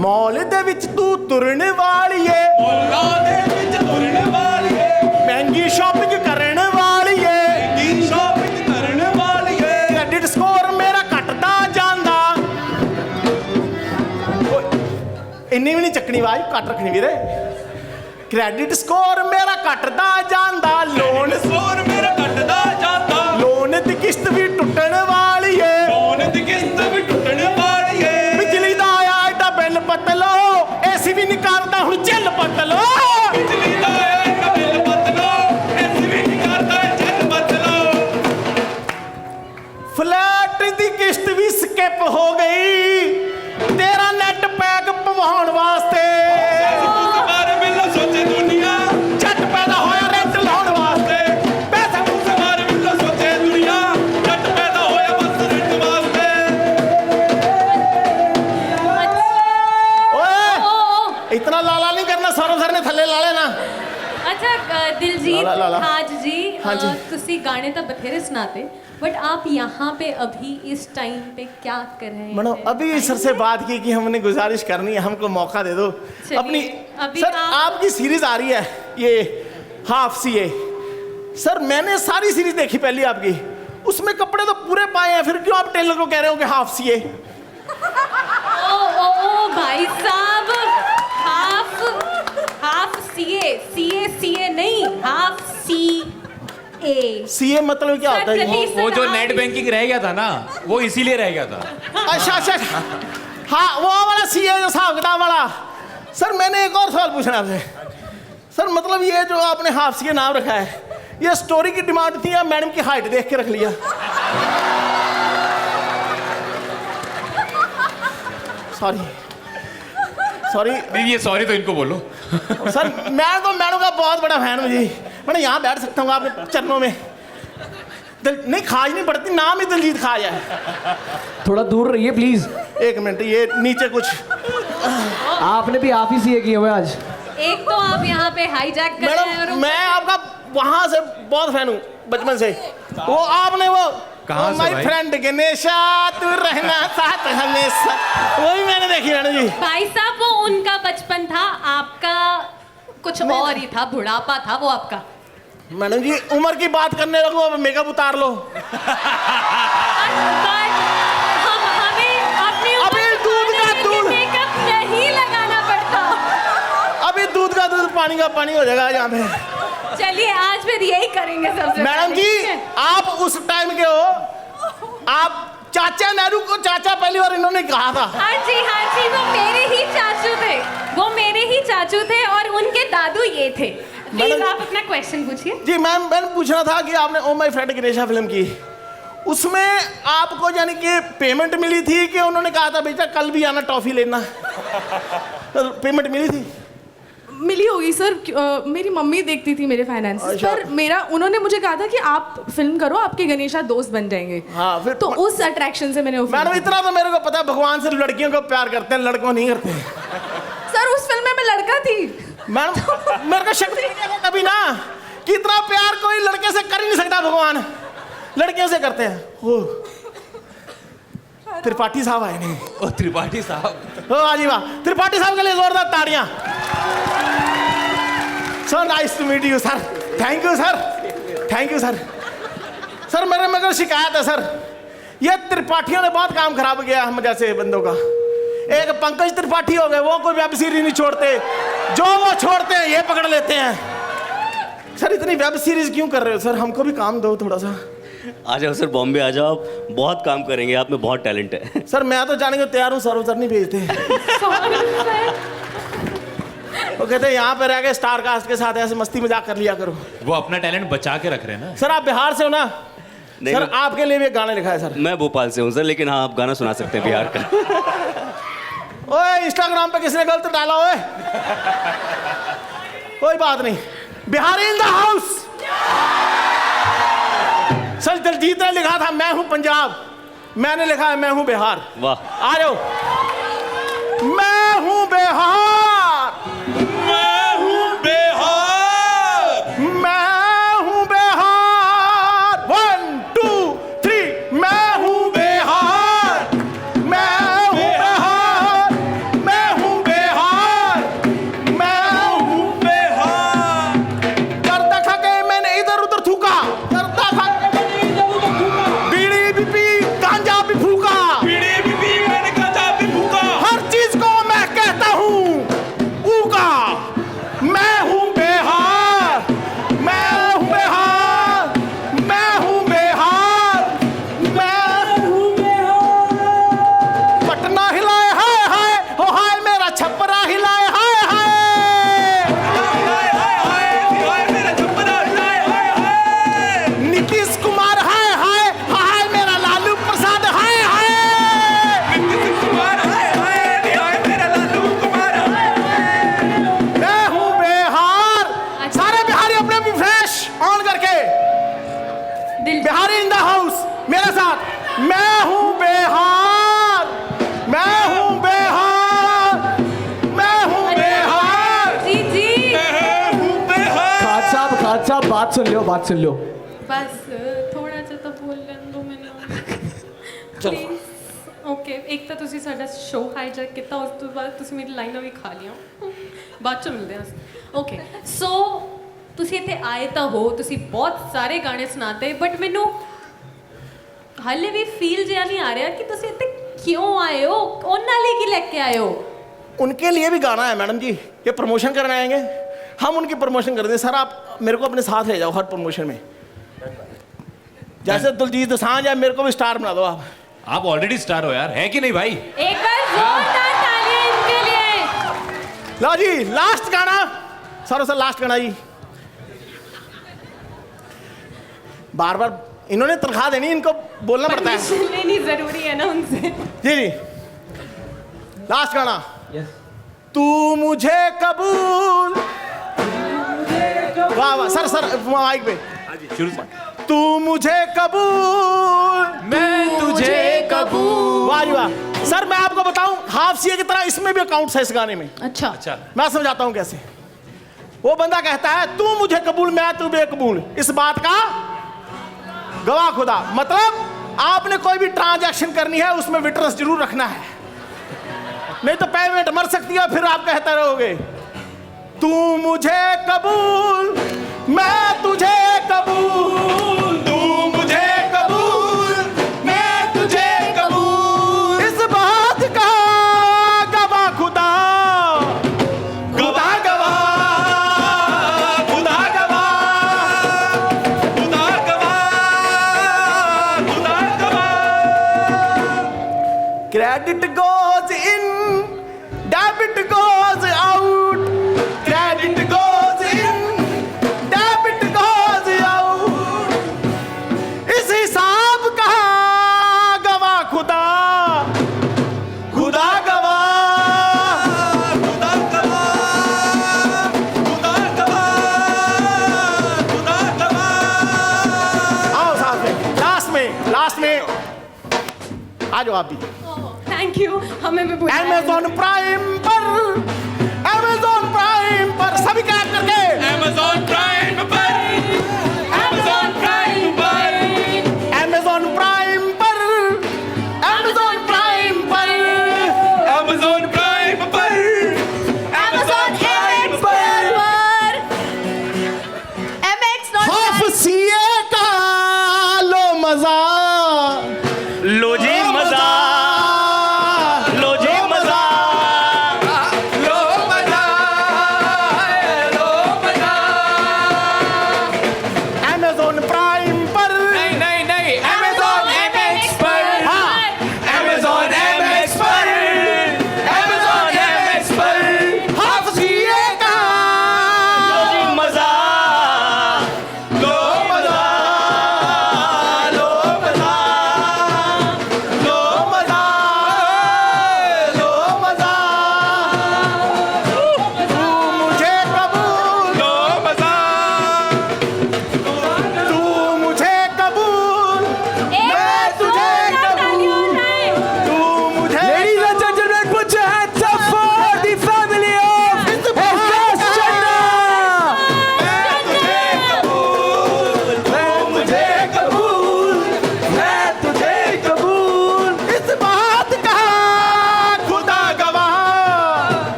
मॉल दे विच तू तुरन वालीए, मॉलां दे विच तुरन वालीए, महंगी शॉपिंग करन वालीए, महंगी शॉपिंग करन वालीए, क्रेडिट स्कोर मेरा घटदा जांदा। इन्नी भी नहीं चकनी आवाज, घट रखनी वीरे। क्रेडिट स्कोर मेरा घटदा जांदा, लोन स्कोर मेरा घटदा जांदा, लोन दी किस्त भी टुटण वाली है, लोन दी किस्त भी टुटण वाली है। बिजली दा आया एडा बिल पतलो, एसी भी नहीं करदा हुण चिल पतलो, बिजली दा आया एडा बिल पतलो, एसी भी नहीं करदा चिल पतलो। फ्लैट दी किस्त भी स्किप हो गई, तेरा नेट पैक पवाउण वास्ते। बारे बिल्लो सोचे दुनिया, जट पैदा होया रेंट लाउण वास्ते। पैसे पूसे बारे बिल्लो सोचे दुनिया, जट पैदा होया बस रेंट वास्ते। ओए इतना लाला नहीं करना, सौरभ सर ने थल्ले ला लेना। अच्छा दिलजीत ला, ला। हाज जी, हाँ जी। तुसी गाने तो बथेरे सुनाते, बट आप यहाँ पे अभी इस टाइम पे क्या कर रहे हैं? मनो अभी सर से बात की कि हमने गुजारिश करनी है, हमको मौका दे दो अपनी। अभी सर आपकी सीरीज आ रही है ये हाफ सीए। सर मैंने सारी सीरीज देखी पहली आपकी, उसमें कपड़े तो पूरे पाए हैं, फिर क्यों आप टेलर को कह रहे हो कि हाफ सीए? ओ भाई साहब, हाफ सीए नहीं, हाफ सीए मतलब क्या होता है? वो जो नेट बैंकिंग रह गया था ना, वो इसीलिए रह गया था। अच्छा अच्छा, हाँ वो वाला सीए जो हिसाब किताब वाला। सर मैंने एक और सवाल पूछना आपसे। सर मतलब ये जो आपने हाफ सीए नाम रखा है, ये स्टोरी की डिमांड थी या मैडम की हाइट देख के रख लिया? सॉरी नहीं, ये सॉरी तो इनको बोलो। सर मैं तो मैडम का बहुत बड़ा फैन हूँ जी। मैंने यहाँ बैठ सकता हूँ आपके चरणों में। नहीं खाज नहीं पड़ती, नाम ही दिलजीत खाज है। थोड़ा दूर रहिए प्लीज। एक मिनट, ये नीचे कुछ आपने भी आप ही सीए किए हुए आज। एक तो आप यहाँ पे हाईजैक कर रहे हैं मैडम और मैं आपका वहाँ से बहुत फैन हूँ बचपन से। वो आपने वो कहाँ से माय भाई? फ्रेंड गणेशा तू रहना साथ हमेशा, वही मैंने देखी मैडम जी। भाई साहब वो उनका बचपन था, आपका कुछ और ही था, बुढ़ापा था वो आपका। मैडम जी उम्र की बात करने लगो, अब मेकअप उतार लो। हमें अपनी अभी दूध का दूध, मेकअप नहीं लगाना पड़ता। अभी दूध का दूध पानी का पानी हो जाएगा यहाँ पे। चलिए आज फिर यही करेंगे सबसे मैडम पहले, जी ठीक है? आप उस टाइम के हो, आप चाचा नेहरू को चाचा पहली बार इन्होंने कहा था। हाँ जी वो मेरे ही चाचू थे, वो मेरे ही चाचू थे और उनके दादू ये थे। प्लीज आप अपना क्वेश्चन पूछिए। जी मैम मैंने पूछना था कि आपने oh my friend Ganesha film की, उसमें आपको यानी कि पेमेंट मिली थी कि उन्होंने कहा था बेटा कल भी आना टॉफी लेना? तो पेमेंट मिली थी? मिली होगी सर, मेरी मम्मी देखती थी मेरे फाइनेंस पर मेरा, उन्होंने मुझे कहा था कि आप फिल्म करो, आपके गणेशा दोस्त बन जाएंगे। हाँ फिर तो उस अट्रैक्शन से मैंने वो मैडम इतना तो मेरे को पता है, भगवान सिर्फ लड़कियों को प्यार करते हैं, लड़कों नहीं करते। सर उस फिल्म में मैं लड़का थी। मैडम मेरे को शक नहीं आया कभी ना कितना प्यार कोई लड़के से कर ही नहीं सकता भगवान, लड़कियों से करते हैं। ओ त्रिपाठी साहब आए नहीं। ओ त्रिपाठी साहब, ओ वाजी वाह, त्रिपाठी साहब के लिए जोरदार ताड़ियां। So nice to meet you sir, thank you sir, thank you sir. Sir मेरे मगर शिकायत है सर, ये त्रिपाठियों ने बहुत काम खराब किया हम जैसे बंदों का। एक पंकज त्रिपाठी हो गए, वो कोई वेब सीरीज नहीं छोड़ते, जो वो छोड़ते हैं ये पकड़ लेते हैं। सर इतनी वेब सीरीज क्यों कर रहे हो सर, हमको भी काम दो थोड़ा सा। आ जाओ सर, बॉम्बे आ जाओ, आप बहुत काम करेंगे, आप में बहुत टैलेंट है। सर मैं तो जाने को तैयार हूँ, सर उधर नहीं भेजते। वो कहते हैं यहाँ पे रह के स्टार कास्ट के साथ ऐसे मस्ती मजाक कर लिया करो। वो अपना टैलेंट बचा के रख रहे हैं ना। सर आप बिहार से हो ना? नहीं, सर आपके लिए भी एक गाना लिखा है सर। मैं भोपाल से हूँ सर, लेकिन हाँ आप गाना सुना सकते हैं बिहार का। ओए इंस्टाग्राम पे किसने गलत डाला ओए? कोई बात नहीं, Bihari in the house. Sir Diljit ने लिखा था मैं हूं पंजाब, मैंने लिखा है मैं हूं बिहार। वाह, आ जाओ। मैं हूं बिहार, मैं हूँ बिहार, मैं हूं बिहार। 1 2 3 मैं हूं बिहार, मैं हूं बिहार, मैं हूं बिहार, मैं हूं बिहार। करता खा के मैंने इधर उधर थूका, करता खा बीड़ी भी पी, गांजा भी फूका, बीड़ी भी पी, मैंने गांजा भी फूका। हर चीज को मैं कहता हूँ ऊका। मैं हूँ बिहार, मैं हूँ बिहार, मैं हूँ बिहार, मैं हूँ बिहार। पटना हिलाए हाय हाय, हो हाय मेरा छपरा हिलाए हाय हाय, मेरा छप्परा हिलाए, हाय हाय। नीतीश कुमार हाय हाय, हाय मेरा लालू प्रसाद हाय हाय, नीतीश कुमार, हाय हाय, हाय मेरा लालू कुमार, हाय हाय। मैं हूँ बिहार। सारे बिहारी अपने मुंह फ्रेश ऑन करके, दिल बिहारी इन द हाउस मेरे साथ। मैं हूँ बिहार, मैं हूँ बिहार, मैं हूँ बिहार, जी जी, मैं हूँ बिहार। खान साहब बात सुन लो, बात सुन लो। बस थोड़ा ਜਿਹਾ ਤਾਂ ਬੋਲਣ ਦੋ ਮੈਨੂੰ ਪਲੀਜ਼। ਓਕੇ, ਇੱਕ ਤਾਂ ਤੁਸੀਂ ਸਾਡਾ ਸ਼ੋਅ ਹਾਈਜੈਕ ਕੀਤਾ, ਉਸ ਤੋਂ ਬਾਅਦ ਤੁਸੀਂ ਮੇਰੀ ਲਾਈਨਾਂ ਵੀ ਖਾ ਲਈਆਂ, ਬਾਅਦ ਚ ਮਿਲਦੇ ਹਾਂ। ਓਕੇ ਸੋ ਤੁਸੀਂ ਇੱਥੇ ਆਏ ਤਾਂ ਹੋ, ਤੁਸੀਂ ਬਹੁਤ ਸਾਰੇ ਗਾਣੇ ਸੁਣਾਤੇ, ਬਟ ਮੈਨੂੰ ਹਾਲੇ ਵੀ ਫੀਲ ਜਿਹਾ ਨਹੀਂ ਆ ਰਿਹਾ ਕਿ ਤੁਸੀਂ ਇੱਥੇ ਕਿਉਂ ਆਏ ਹੋ, ਉਹਨਾਂ ਲਈ ਕੀ ਲੈ ਕੇ ਆਏ ਹੋ। उनके लिए भी गाना है मैडम जी, ये प्रमोशन करने आएंगे, हम उनकी प्रमोशन कर दें। सर आप मेरे को अपने साथ ले जाओ हर प्रमोशन में, जैसे दिलजीत दोसांझ है, मेरे को भी स्टार बना दो आप। आप ऑलरेडी स्टार हो यार, है कि नहीं भाई? एक बार जोरदार तालियां इनके लिए। लो जी लास्ट गाना, सर लास्ट गाना जी। बार बार इन्होंने तनख्वाह देनी, इनको बोलना पड़ता है। परमिशन लेनी जरूरी है ना उनसे। जी जी लास्ट गाना। तू मुझे कबूल, वाह वाह सर सर माइक पे। शुरू से। तू मुझे कबूल, मैं तुझे कबूल। वाह जी वाह। सर मैं आपको बताऊं, हाफ सीए की तरह इसमें भी अकाउंट्स है इस गाने में। अच्छा अच्छा, मैं समझाता हूं कैसे। वो बंदा कहता है तू मुझे कबूल, मैं तू बेकबूल, इस बात का गवाह खुदा। मतलब आपने कोई भी ट्रांजैक्शन करनी है उसमें विटनेस जरूर रखना है, नहीं तो पेमेंट मर सकती है, फिर आप कहते रहोगे तू मुझे कबूल, मैं तुझे कबूल, तू मुझे कबूल, मैं तुझे कबूल। इस बात का गवाह खुदा, खुदा गवाह, खुदा गवाह, खुदा गवाह, खुदा गवाह। Credit goes in, debit goes out, credit goes in, debit goes out, इस हिसाब का गवाह खुदा, खुदा गवाह, खुदा गवाह, खुदा गवाह, खुदा गवाह। आओ साथ में, लास्ट में आ जाओ आप भी। थैंक यू, हमें भी बुलाया। Amazon प्राइम पर सभी कैब करके Amazon Prime पर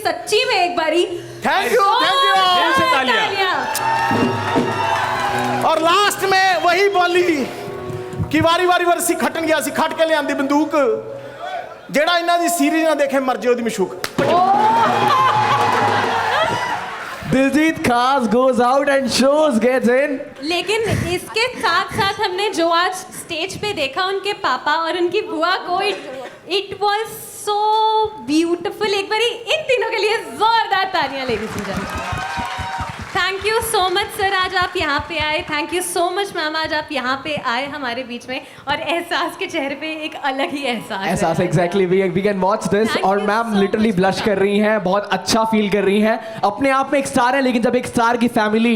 सच्ची में एक बारी थैंक यू दिल से तालियां। और लास्ट में वही बोली कि वारी वारी वरसी खटन गया सी खट के ले आंदी बंदूक जेड़ा इन्हां दी सीरीज ना देखे मर जे ओदी मशूक दिलजीत खास goes out and shows gets in. लेकिन इसके साथ साथ हमने जो आज स्टेज पे देखा उनके पापा और उनकी बुआ को, इट वाज सो ब्यूटीफुल। एक बारी इन तीनों के लिए जोरदार तालियां ladies and gentleman. Thank you so much sir, आज आप यहाँ पे आए। Thank you so much ma'am, आज आप यहाँ पे आए हमारे बीच में, और एहसास के चेहरे पे एक अलग ही एहसास है। Exactly we can watch this. और मैम लिटरली ब्लश कर रही हैं, बहुत अच्छा फील कर रही हैं। अपने आप में एक स्टार है, लेकिन जब एक स्टार की फैमिली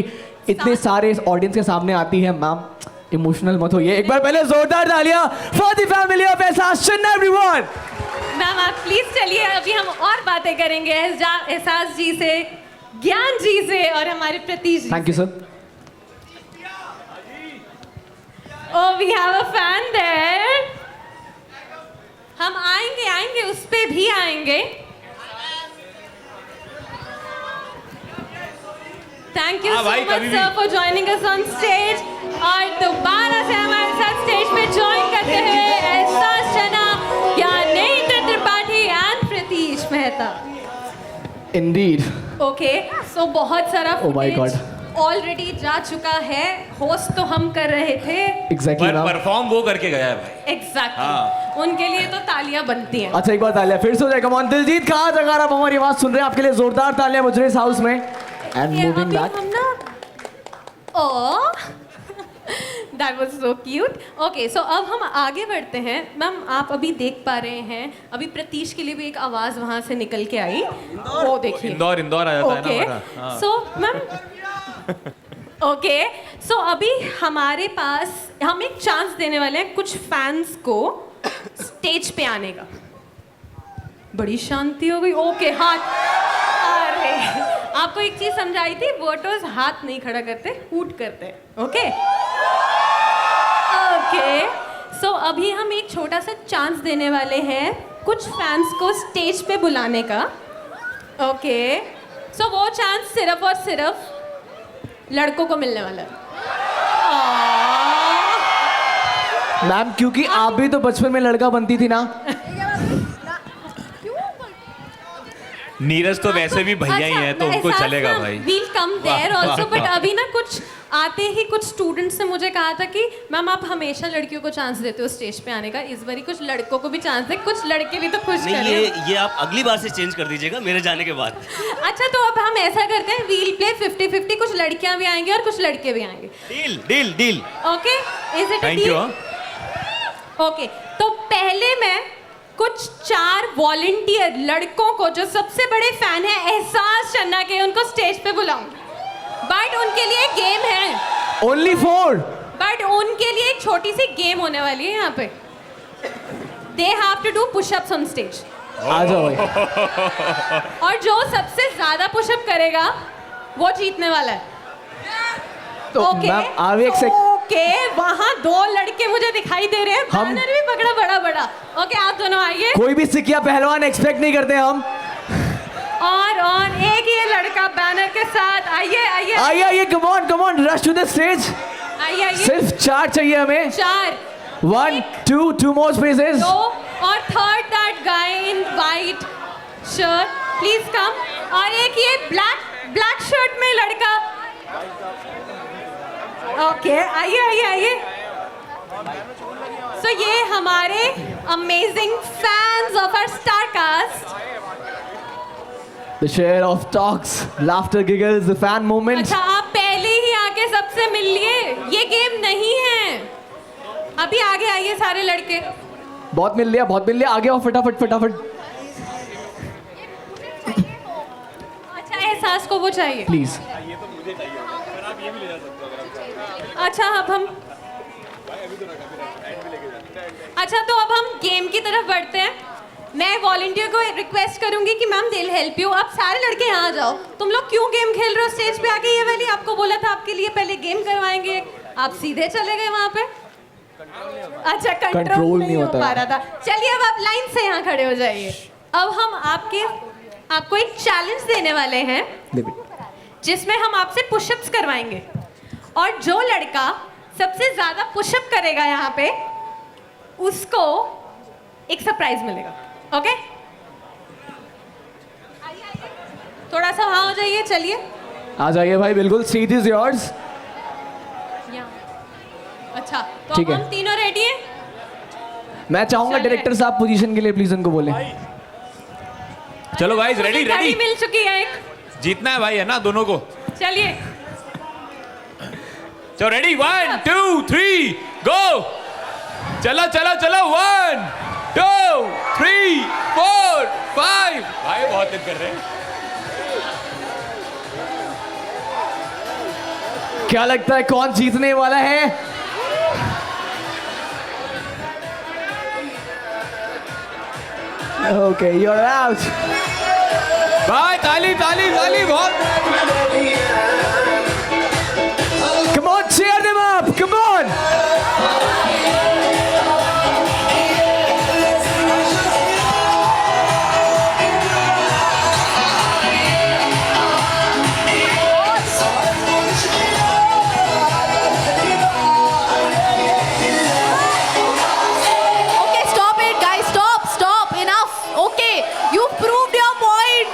इतने सारे ऑडियंस के सामने आती है, मैम इमोशनल मत होइए। एक बार पहले जोरदार तालियां फॉर द फैमिली ऑफ एहसास चन्ना एवरीवन। मैम आप प्लीज चलिए, अभी हम और बातें करेंगे एहसास जी से, ज्ञान जी से और हमारे Pratish ji. Thank you sir. Oh, we have a fan there. हम आएंगे उस पे भी आएंगे। Thank you so much sir for joining us on stage। और दोबारा से हमारे साथ स्टेज पे ज्वाइन करते हैं एहसास चन्ना, Gyanendra Tripathi and Pratish Mehta. Indeed. Okay so बहुत सारा Oh my God. ऑलरेडी जा चुका है, होस्ट तो हम कर रहे थे, एग्जैक्टली पर परफॉर्म वो करके गया है भाई। एग्जैक्टली उनके लिए तो तालियां बनती हैं। अच्छा एक बार तालियां फिर से हो जाए। कम ऑन दिलजीत खास, अगर आप हमारी आवाज सुन रहे हैं, आपके लिए जोरदार तालियां मुजरिस हाउस में। एंड मूविंग बैक, हम ना that was so cute. Okay so अब हम आगे बढ़ते हैं। मैम आप अभी देख पा रहे हैं, अभी प्रतीश के लिए भी एक आवाज वहां से निकल के आई, वो देखिए इंदौर आ जाता है ना हमारा। सो मैम ओके सो अभी हमारे पास हम एक चांस देने वाले हैं कुछ फैंस को स्टेज पे आने का। बड़ी शांति हो गई। ओके हाथ, अरे आपको एक चीज समझाई थी, वोटर्स हाथ नहीं खड़ा करते, हूट करते। ओके ओके सो अभी हम एक छोटा सा चांस देने वाले हैं कुछ फैंस को स्टेज पे बुलाने का। ओके सो वो चांस सिर्फ और सिर्फ लड़कों को मिलने वाला है। मैम क्योंकि आप भी तो बचपन में लड़का बनती थी ना। नीरज तो वैसे भी भैया ही है, तो उनको चलेगा भाई। We'll come there also, but अभी ना कुछ आते ही कुछ स्टूडेंट्स ने मुझे कहा था कि मैम आप हमेशा लड़कियों को चांस देते हो स्टेज पे आने का, इस बारी कुछ लड़कों को भी चांस दे, कुछ लड़के भी तो खुश नहीं, करें। ये आप अगली बार से चेंज कर दीजिएगा मेरे जाने के बाद। अच्छा तो अब हम ऐसा करते हैं, व्हील प्ले 50-50, कुछ लड़कियां भी आएंगी और कुछ लड़के भी आएंगे। Deal deal deal. Okay is it a thank you. Deal? Okay तो पहले मैं कुछ 4 वॉलंटियर लड़कों को जो सबसे बड़े फैन हैं एहसास चन्ना के, उनको स्टेज पे बुलाऊंगी। बट उनके लिए गेम है। ओनली 4। बट उनके लिए एक छोटी सी गेम होने वाली है यहाँ पे। They have to do pushups on stage. आ जाओ भाई। और जो सबसे ज्यादा पुशअप करेगा वो जीतने वाला है। तो मैम आप एक से ओके वहाँ 2 लड़के मुझे दिखाई दे रहे हैं, बैनर भी पकड़ा बड़ा बड़ा। ओके आप दोनों आइए। कोई भी सिकिया पहलवान एक्सपेक्ट नहीं करते हम। और एक ये लड़का बैनर के साथ, आइए आइए आइए come on rush to the stage. आइए आइए। सिर्फ 4 चाहिए हमें। 4 1 2 more spaces। 2 और third that guy in white shirt please come. और एक ये ब्लैक शर्ट में लड़का। ओके आइए आइए आइए। सो ये हमारे amazing fans of our star cast. The share of talks, laughter, giggles, the fan moments. अच्छा आप पहले ही आके सबसे मिल लिए, ये गेम नहीं है। अभी आगे आइए सारे लड़के। बहुत मिल लिया, आगे आओ फटाफट। अच्छा एहसास को वो चाहिए प्लीज। अच्छा अब हम गेम की तरफ बढ़ते हैं। मैं वॉलंटियर को रिक्वेस्ट करूंगी कि मैम दिल हेल्प यू, आप सारे लड़के यहाँ जाओ। तुम लोग क्यों गेम खेल रहे हो स्टेज पे आके? ये वाली आपको बोला था आपके लिए पहले गेम करवाएंगे, आप सीधे चले गए वहाँ पे। अच्छा कंट्रोल नहीं हो पा रहा था। चलिए अब आप लाइन से यहाँ खड़े हो जाइए। अब हम आपके आपको एक चैलेंज देने वाले हैं जिसमें हम आपसे पुशअप्स करवाएंगे और जो लड़का सबसे ज्यादा पुशअप करेगा यहाँ पे उसको एक सरप्राइज मिलेगा। ओके, थोड़ा सा वहां हो जाइए, चलिए आ जाइए भाई, बिल्कुल। Seat is yours. अच्छा, तो ठीक अब है। हम तीनों रेडी हैं। मैं चाहूंगा चलिए। डायरेक्टर साहब पोजीशन के लिए प्लीज उनको बोले। चलो गाइस, रेडी मुझे घड़ी रेडी, मिल चुकी है एक। जीतना है भाई, है ना दोनों को। चलिए, चलो रेडी, 1 2 3 गो। चलो चलो चलो, 1 2 3 4 5। भाई बहुत तेज कर रहे हैं। क्या लगता है कौन जीतने वाला है? Okay, you are out. भाई ताली ताली ताली, बहुत। Come on, cheer them up. Come on. Okay, stop it, guys. Stop. Enough. Okay, you proved your point.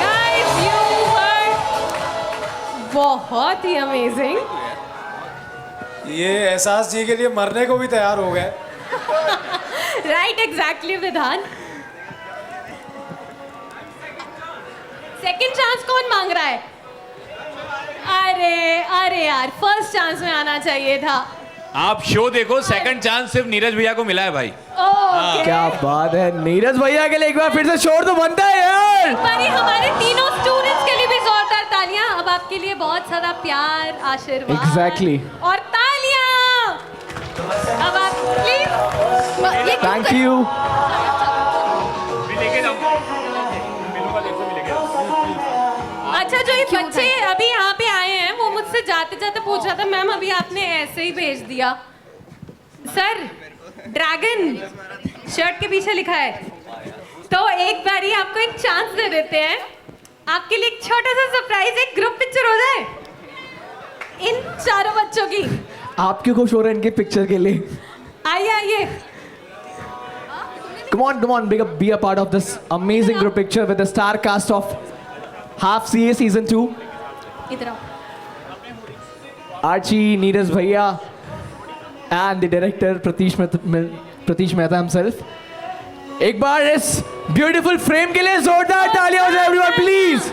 Guys, you were बहुत ही अमेजिंग। ये एहसास जी के लिए मरने को भी तैयार हो गए। राइट, एग्जैक्टली विधान। सेकंड चांस कौन मांग रहा है? अरे यार, फर्स्ट चांस में आना चाहिए था। आप शो देखो, सेकंड चांस सिर्फ नीरज भैया को मिला है भाई। ओके, क्या बात है, नीरज भैया के लिए एक बार फिर से शोर तो बनता है यार। पर ये हमारे तीनों स्टूडेंट्स के लिए भी जोरदार तालियां। अब आपके लिए बहुत सारा प्यार, आशीर्वाद Exactly. और तालियां। अब आप प्लीज थैंक यू। अच्छा, जो ये बच्चे अभी यहाँ पे आए हैं वो मुझसे जाते जाते पूछ रहा था, मैम अभी आपने ऐसे ही भेज दिया। सर, ड्रैगन शर्ट के पीछे लिखा है, तो एक बार ही आपको एक चांस दे देते हैं। आपके लिए एक छोटा सा सरप्राइज, एक ग्रुप पिक्चर हो जाए इन चारों बच्चों की। आप क्यों खुश हो रहे हैं इनके पिक्चर के लिए? आइए आइए। Come on, be a part of this amazing group picture with the star cast of Half CA Season 2. इधर आओ। Archie, Neeraj Bhaiya, and the director Pratish Mehta himself. एक बार इस beautiful frame के लिए जोरदार तालियां हो जाए everyone please.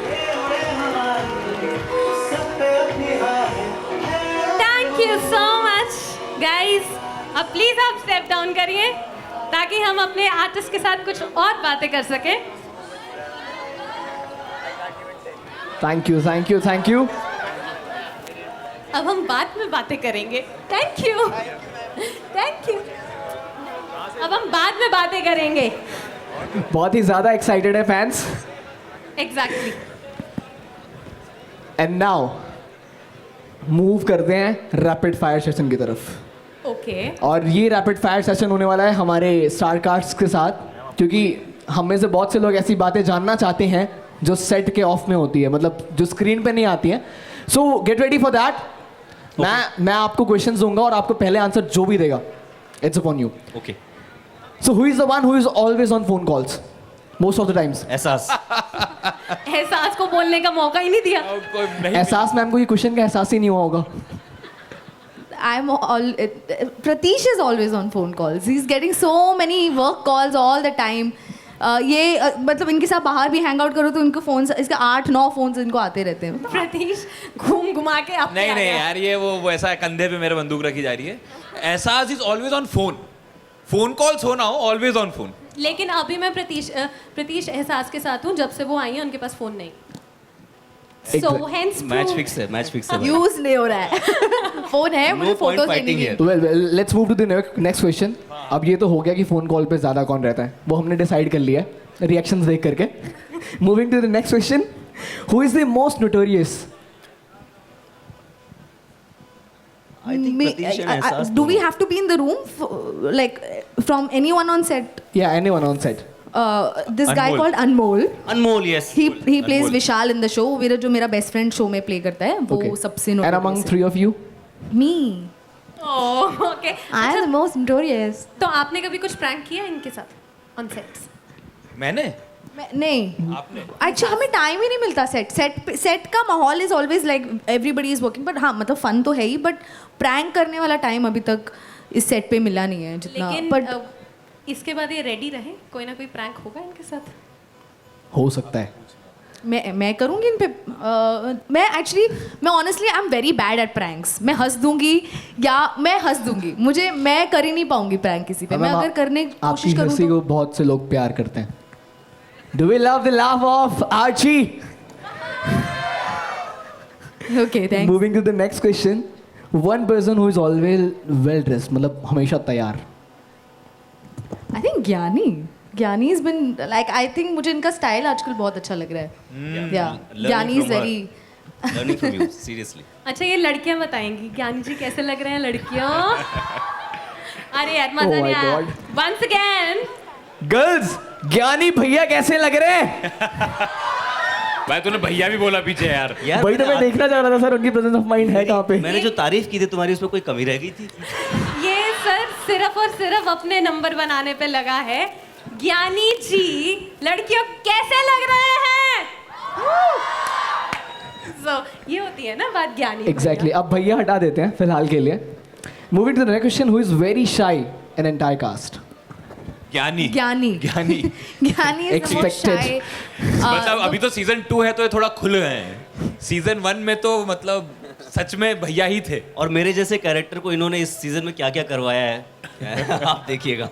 Thank you so much guys. अब प्लीज आप स्टेप डाउन करिए ताकि हम अपने आर्टिस्ट के साथ कुछ और बातें कर सकें। Thank you. अब हम बाद में बातें करेंगे। Thank you. अब हम बाद में बातें करेंगे। बहुत ही ज्यादा एक्साइटेड है fans. Exactly. And now move करते हैं रैपिड फायर सेशन की तरफ। ओके। और ये रैपिड फायर सेशन होने वाला है हमारे स्टार कास्ट के साथ, क्योंकि हम में से बहुत से लोग ऐसी बातें जानना चाहते हैं जो सेट के ऑफ में होती है, मतलब जो स्क्रीन पे नहीं आती है। सो गेट रेडी फॉर दैट। मैं आपको क्वेश्चंस दूंगा और आपको पहले आंसर जो भी देगा it's upon you. Okay. So who is the one who is always on phone calls most of the times? एहसास। एहसास को बोलने का मौका ही नहीं दिया। एहसास मैम को ये क्वेश्चन का एहसास ही नहीं हुआ होगा। Pratish is always on phone calls. He's getting so many work calls all the time. मतलब इनके साथ बाहर भी हैंग आउट करो तो इनको फोन, इसके 8-9 फोन्स इनको आते रहते हैं। प्रतीश घूम घुमा के आप नहीं यार, ये वो ऐसा है, कंधे पे मेरे बंदूक रखी जा रही है। एहसास is always on phone calls हो ना हो, ऑलवेज ऑन फोन। लेकिन अभी मैं प्रतीश एहसास के साथ हूँ, जब से वो आई है उनके पास फोन नहीं। So hence मैच फिक्स है। यूज नहीं हो रहा है। फोन है, मुझे फोटोज लेनी है। Well, let's move to the next question. अब ये तो हो गया कि फोन कॉल पे ज्यादा कौन रहता है, वो हमने डिसाइड कर लिया रिएक्शंस देख करके। Moving to the next question, who is the most notorious I think Pratish and Ehsaas Do we दोनों। have to be in the room, like from anyone on set? Yeah, anyone on set. This guy Anmol। called Anmol. Anmol yes He plays Anmol। Vishal in the show. मेरा जो मेरा best friend show में play करता है वो Okay. सबसे And notable among है। three of you? Me. Oh okay I am the most notorious. तो आपने कभी कुछ प्रैंक किया इनके साथ ऑन सेट्स? मैंने नहीं आपने एक्चुअली हमें टाइम ही नहीं मिलता सेट का माहौल is always like everybody is working but हाँ मतलब फन तो है ही बट प्रैंक करने वाला टाइम अभी तक इस सेट पे मिला नहीं है जितना लेकिन बट इसके बाद ये रेडी रहे, कोई ना कोई प्रैंक होगा इनके साथ। हो सकता है। मैं करूँगी इन पे मैं honestly I am very bad at pranks. मैं हंस दूंगी या मैं हंस दूंगी मैं कर ही नहीं पाऊंगी प्रैंक किसी पे। मैं अगर करने की कोशिश आपकी करूँ हंसी तो को बहुत से लोग प्यार करते हैं। Do we love the laugh of Archie? Okay thanks. Moving to the next question. One person who is always well dressed, मतलब हमेशा तैयार। आई थिंक ज्ञानी is been like I think मुझे इनका स्टाइल आजकल बहुत अच्छा लग रहा है। या ज्ञानी is very learning from you seriously. अच्छा ये लड़कियां बताएंगी ज्ञानी जी कैसे लग रहे हैं लड़कियां। अरे यार मजा Oh नहीं my आया। God. वंस अगेन गर्ल्स ज्ञानी भैया कैसे लग रहे हैं? भाई तूने भैया भी बोला पीछे यार। वही तो मैं देखना चाह रहा था सर, उनकी प्रेजेंस ऑफ माइंड है कहाँ पे? मैंने जो तारीफ की थी तुम्हारी उसमें कोई कमी रह गई थी? ये सर सिर्फ और सिर्फ अपने नंबर बनाने पे लगा है। ज्ञानी जी लड़कियों कैसे लग रहे हैं? So, ये होती है ना बात ज्ञानी एग्जैक्टली अब भैया हटा देते हैं फिलहाल के लिए। Moving to the next question, who is very shy in entire cast? ज्ञानी ज्ञानी Expected. मतलब अभी तो सीजन 2 है तो ये थोड़ा खुल गए हैं। सीजन 1 में तो मतलब सच में भैया ही थे। और मेरे जैसे कैरेक्टर को इन्होंने इस सीजन में क्या क्या करवाया है आप देखिएगा।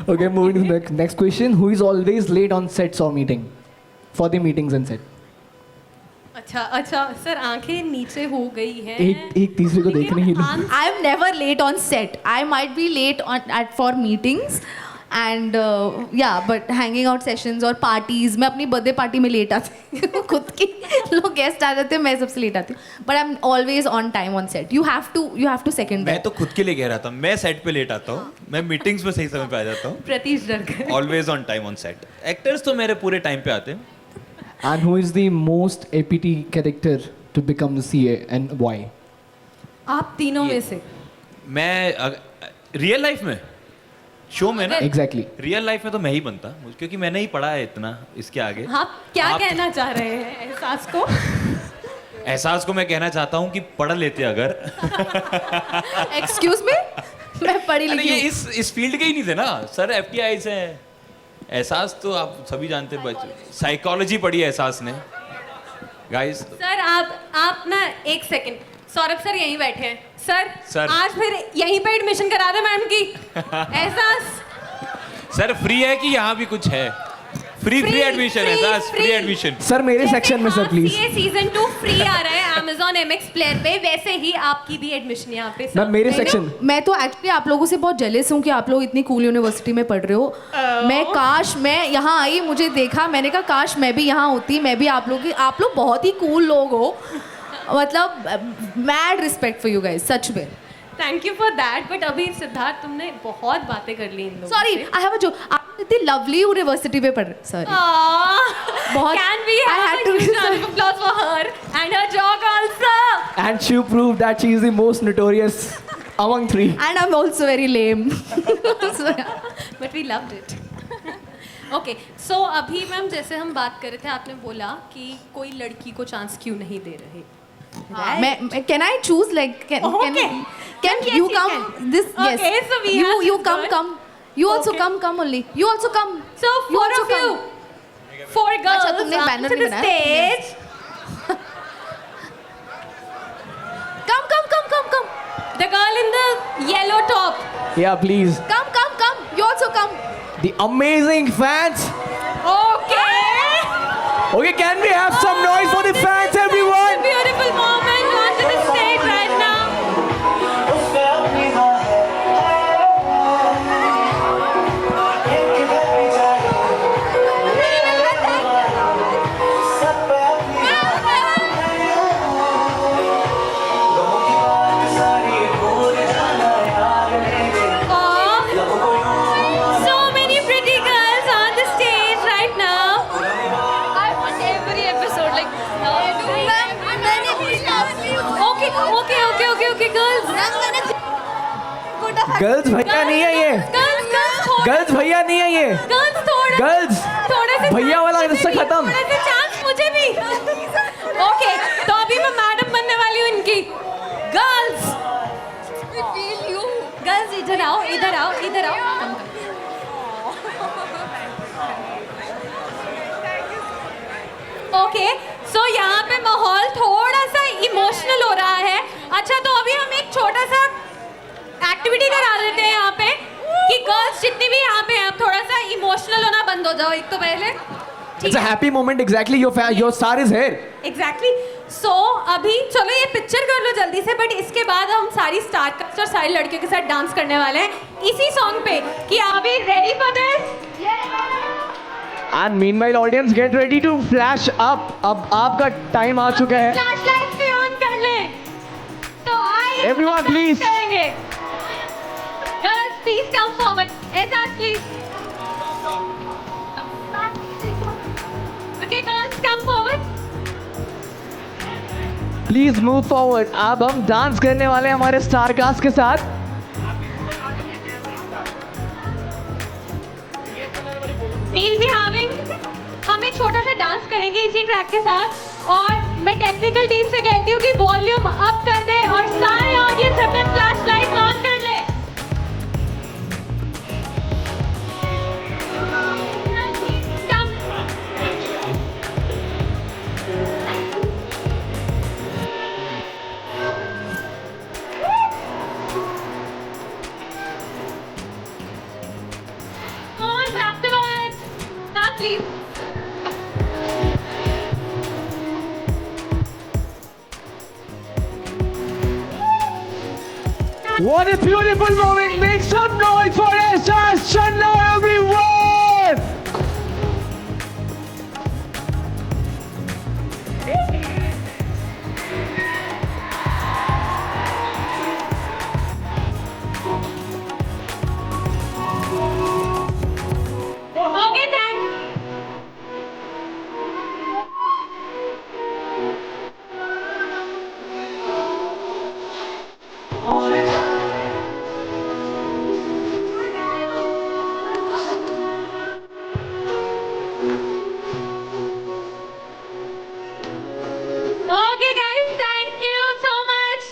Okay, moving to the next question, who is always late on sets or meeting? For the meetings and set. अच्छा सर आंखें नीचे हो गई हैं। एक तीसरे को देखने ही नहीं। I am never late on set. I might be late for meetings and but hanging out sessions और parties. मैं अपनी बर्थडे पार्टी में लेट आती हूँ। खुद की लोग गेस्ट आ जाते हैं मैं सबसे लेट आती हूँ। But I'm always on time on set. You have to second मैं that. तो खुद के लिए कह रहा था, मैं सेट पे लेट आता हूँ, मैं मीटिंग्स में सही समय पे आ जाता हूँ। प्रतीश डर गए। Always on time on set. Actors तो मेरे पूरे टाइम पे आते हैं। And who is the most APT character to become the CA and why? आप तीनों में से मैं रियल लाइफ में शो में ना Exactly. रियल लाइफ में तो मैं ही बनता क्योंकि मैंने ही पढ़ा है इतना इसके आगे। आप क्या कहना चाह रहे हैं एहसास को? एहसास को मैं कहना चाहता हूँ कि पढ़ लेते अगर। Excuse me? मैं पढ़ी अरे ये लिखी इस फील्ड के ही नहीं थे ना सर, FTI से हैं। एहसास तो आप सभी जानते हैं, साइकोलॉजी पढ़ी है एहसास ने गाइस। सर आप ना एक सेकंड, सौरभ सर यहीं बैठे हैं। सर आज फिर यहीं पे एडमिशन करा दे मैम की। एहसास सर फ्री है कि यहाँ भी कुछ है? फ्री एडमिशन है सर, फ्री एडमिशन। सर मेरे सेक्शन में सर प्लीज। ये सीजन 2 फ्री आ रहा है Amazon MX प्लेयर पे, वैसे ही आपकी भी एडमिशन यहाँ पे मैम मेरे सेक्शन। मैं तो एक्चुअली आप लोगों से बहुत जेलस हूँ कि आप लोग इतनी कूल यूनिवर्सिटी में पढ़ रहे हो। मैं काश मैं यहाँ आई, मुझे देखा, मैंने कहा काश मैं भी यहाँ होती, मैं भी आप लोग बहुत ही कूल लोग हो। मतलब mad respect for you guys सच में। Thank you for that. But अभी सिद्धार्थ तुमने बहुत बातें कर ली इन लोगों sorry I have a joke. आप इतनी लवली यूनिवर्सिटी में पढ़ रहे। सॉरी बहुत Can we have a huge round of applause for her and her joke also? And she proved that she is the most notorious among three. And I'm also very lame. But we loved it. Okay, so अभी ma'am जैसे हम बात कर रहे थे, आपने बोला कि कोई लड़की को चांस क्यों नहीं दे रहे। Can I choose like can Yes, you you come can. this yes Okay, so we have you this come girl. you also Okay. come only you also come So You four also of you, come. 4 girls अच्छा, तुमने up banner to नहीं the बनाया? stage. come The girl in the yellow top. Yeah, please. come you also come. The amazing fans. Okay. Okay, can we have some noise for the fans, This is everyone? a beautiful moment onto the stage right now. Girls भैया नहीं है ये, girls भैया नहीं है ये, girls भैया वाला रिश्ता खत्म। चांस मुझे भी। ओके, तो अभी मैं मैडम बनने वाली हूँ इनकी। गर्ल्स, गर्ल्स इधर आओ, इधर आओ, इधर आओ। ओके, सो यहाँ पे माहौल थोड़ा सा इमोशनल हो रहा है। अच्छा, तो अभी हम एक छोटा सा एक्टिविटी करा देते हैं यहाँ पे कि गर्ल्स जितनी भी यहाँ पे हैं, आप थोड़ा सा इमोशनल होना बंद हो जाओ एक तो पहले। It's a happy moment, exactly. Your star is here. Exactly. So अभी चलो ये पिक्चर कर लो जल्दी से, बट इसके बाद हम सारी स्टार कास्ट और सारी लड़कियों के साथ डांस करने वाले हैं इसी सॉन्ग पे। कि आप भी ready for this? And meanwhile, audience, get ready to flash up. अब आपका टाइम आ चुका है। फ्लैश लाइट्स भी ऑन कर ले। तो आइए Everyone, please. करेंगे। Girls please come forward. ऐसा please. Okay girls come forward. Please move forward. अब हम डांस करने वाले हैं हमारे स्टार कास्ट के साथ। We'll be having, हम एक छोटा सा डांस करेंगे इसी ट्रैक के साथ, और मैं टेक्निकल टीम से कहती हूँ कि वॉल्यूम अप कर दे और सारे ऑडियंस अपने फ्लैश लाइट ऑन कर ले। On, afterwards. Now please. What a beautiful moment! Make some noise for SS Chandler, everyone! Okay, thanks. Okay, guys, thank you so much.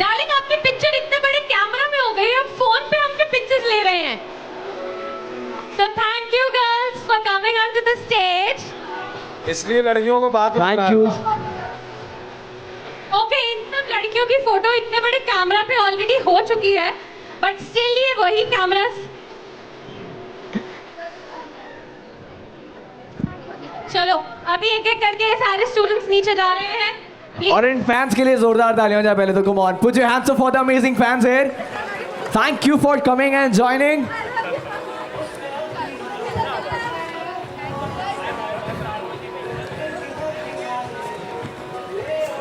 Darling, आपकी पिक्चर इतने बड़े camera में हो गई है, फोन पे हमने पिक्चर्स ले रहे हैं। So thank you girls for coming onto the stage. इसलिए लड़कियों को बात Thank you. ओके, इन सब लड़कियों की फोटो इतने बड़े कैमरा पे ऑलरेडी हो चुकी है, बट स्टिल ये वही कैमरा। चलो अभी एक एक करके सारे स्टूडेंट्स नीचे जा रहे हैं। और इन फैंस के लिए जोरदार तालियां हो जाए पहले तो। Come on, put your hands up for the amazing fans here. Thank you for coming and joining.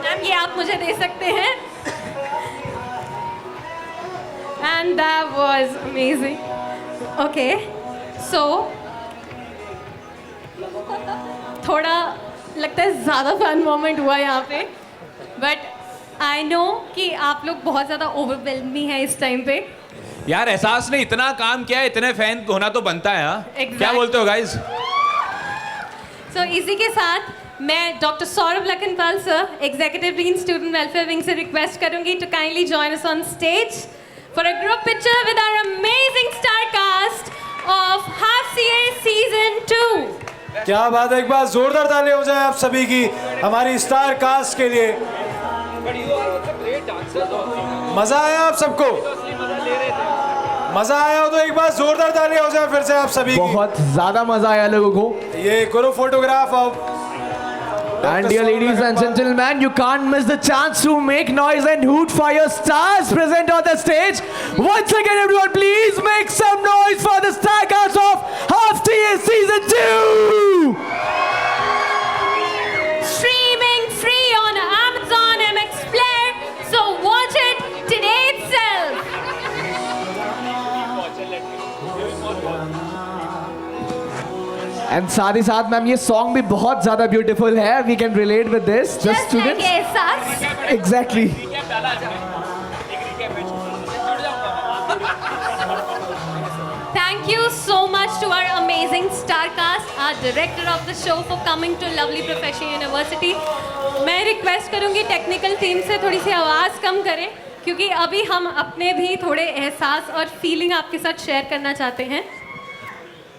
Ma'am ये आप मुझे दे सकते हैं। And that was amazing. Okay, so थोड़ा लगता है ज़्यादा फन मोमेंट हुआ यहाँ पे, बट आई नो कि आप लोग बहुत ज़्यादा ओवरवेल्मी हैं इस टाइम पे। यार एहसास ने इतना काम किया है, इतने फैन होना तो बनता है। हाँ Exactly. क्या बोलते हो गाइज? सो इसी के साथ मैं doctor Saurabh Lakhanpal sir, executive dean student welfare wing से रिक्वेस्ट करूंगी to kindly join us on stage for a group picture with our amazing star cast of half CA season 2। क्या बात है, एक बार जोरदार तालियां हो जाए आप सभी की हमारी स्टार कास्ट के लिए। मजा आया आप सबको? मजा आया हो तो एक बार जोरदार तालियां हो जाए फिर से आप सभी की। बहुत ज्यादा मजा आया लोगों को। ये करो फोटोग्राफ अब। And dear ladies and gentlemen, you can't miss the chance to make noise and hoot for your stars present on the stage. Once again, everyone, please make some noise for the star cast of Half TA Season 2! Streaming free on Amazon MX Player, so watch it today itself. And साथ ही साथ ma'am ये song भी बहुत ज्यादा beautiful है। We can relate with this. Just students. like एहसास। Exactly. thank you so much to our amazing star cast, our director of the show for coming to Lovely Professional University. मैं request करूंगी technical team से थोड़ी सी आवाज़ कम करें, क्योंकि अभी हम अपने भी थोड़े एहसास और फीलिंग आपके साथ शेयर करना चाहते हैं.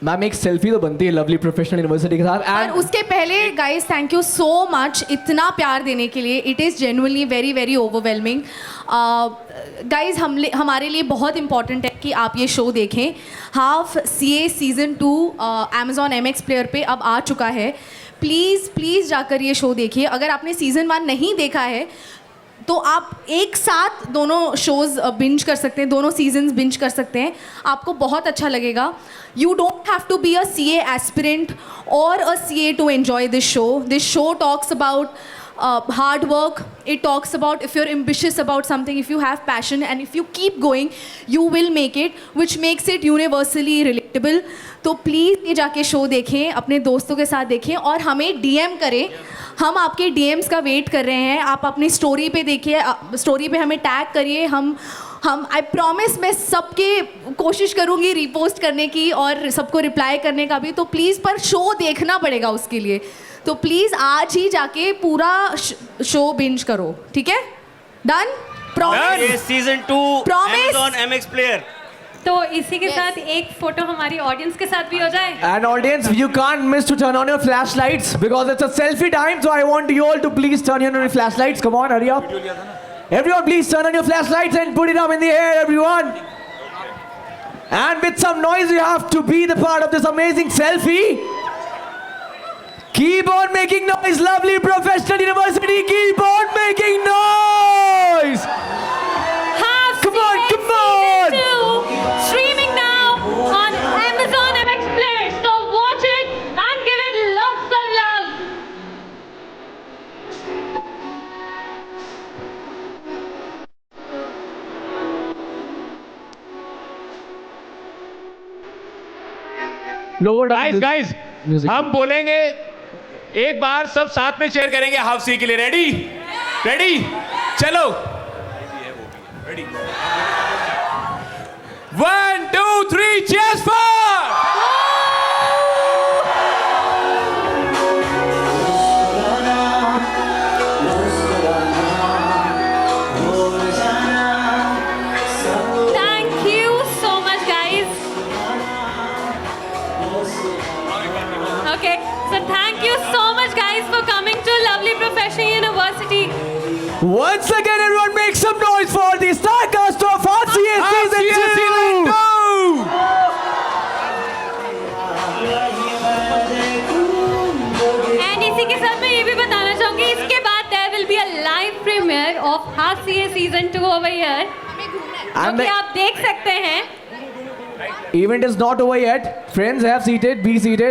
मैम एक सेल्फी तो बनती है लवली प्रोफेशनल यूनिवर्सिटी के साथ. और उसके पहले guys thank you so much इतना प्यार देने के लिए. It is genuinely very very overwhelming. Guys हमारे लिए बहुत इंपॉर्टेंट है कि आप ये शो देखें. Half CA season 2 Amazon MX player पे अब आ चुका है. प्लीज़ जाकर ये शो देखिए. अगर आपने सीज़न 1 नहीं देखा है तो आप एक साथ दोनों शोज़ बिंज कर सकते हैं, दोनों सीजन्स बिंज कर सकते हैं. आपको बहुत अच्छा लगेगा. You don't have to be a CA aspirant और a CA to enjoy this show. This show talks about hard work. It talks about if you're ambitious about something, if you have passion and if you keep going, you will make it, which makes it universally relatable. तो please ये जाके show देखें, अपने दोस्तों के साथ देखें और हमें DM करें. हम आपके DMs का वेट कर रहे हैं. आप अपनी स्टोरी पे देखिए, स्टोरी पे हमें टैग करिए. हम आई प्रॉमिस मैं सबके कोशिश करूँगी रीपोस्ट करने की और सबको रिप्लाई करने का भी. तो प्लीज़ पर शो देखना पड़ेगा उसके लिए. तो प्लीज़ आज ही जाके पूरा शो बिंज करो. ठीक है? Done? Promise? Season 2 Amazon MX player. तो इसी के साथ एक फोटो हमारी ऑडियंस के साथ भी हो जाए. And audience, you can't miss to turn on your flashlights because it's a selfie time. So I want you all to please turn on your flashlights. Come on, hurry up. Everyone, please turn on your flashlights and put it up in the air, everyone. And with some noise, you have to be the part of this amazing selfie. Keep on making noise, Lovely Professional University. Keep on making noise. Come on, come on. Streaming now on Amazon MX Player. So watch it and give it lots of love. Guys हम बोलेंगे एक बार, सब साथ में chair करेंगे half C के लिए. Ready चलो. Ready 1 2 3 cheers for Thank you so much, guys. Okay, so thank you so much, guys, for coming to Lovely Professional University. Once again, everyone make some noise for the StarCast of RCA Season 2! And इसी के साथ मैं ये भी बताना चाहूँगी, इसके बाद there will be a live premiere of RCA Season 2 over here. And जो कि आप देख सकते हैं. Event is not over yet. Friends, have seated, be seated.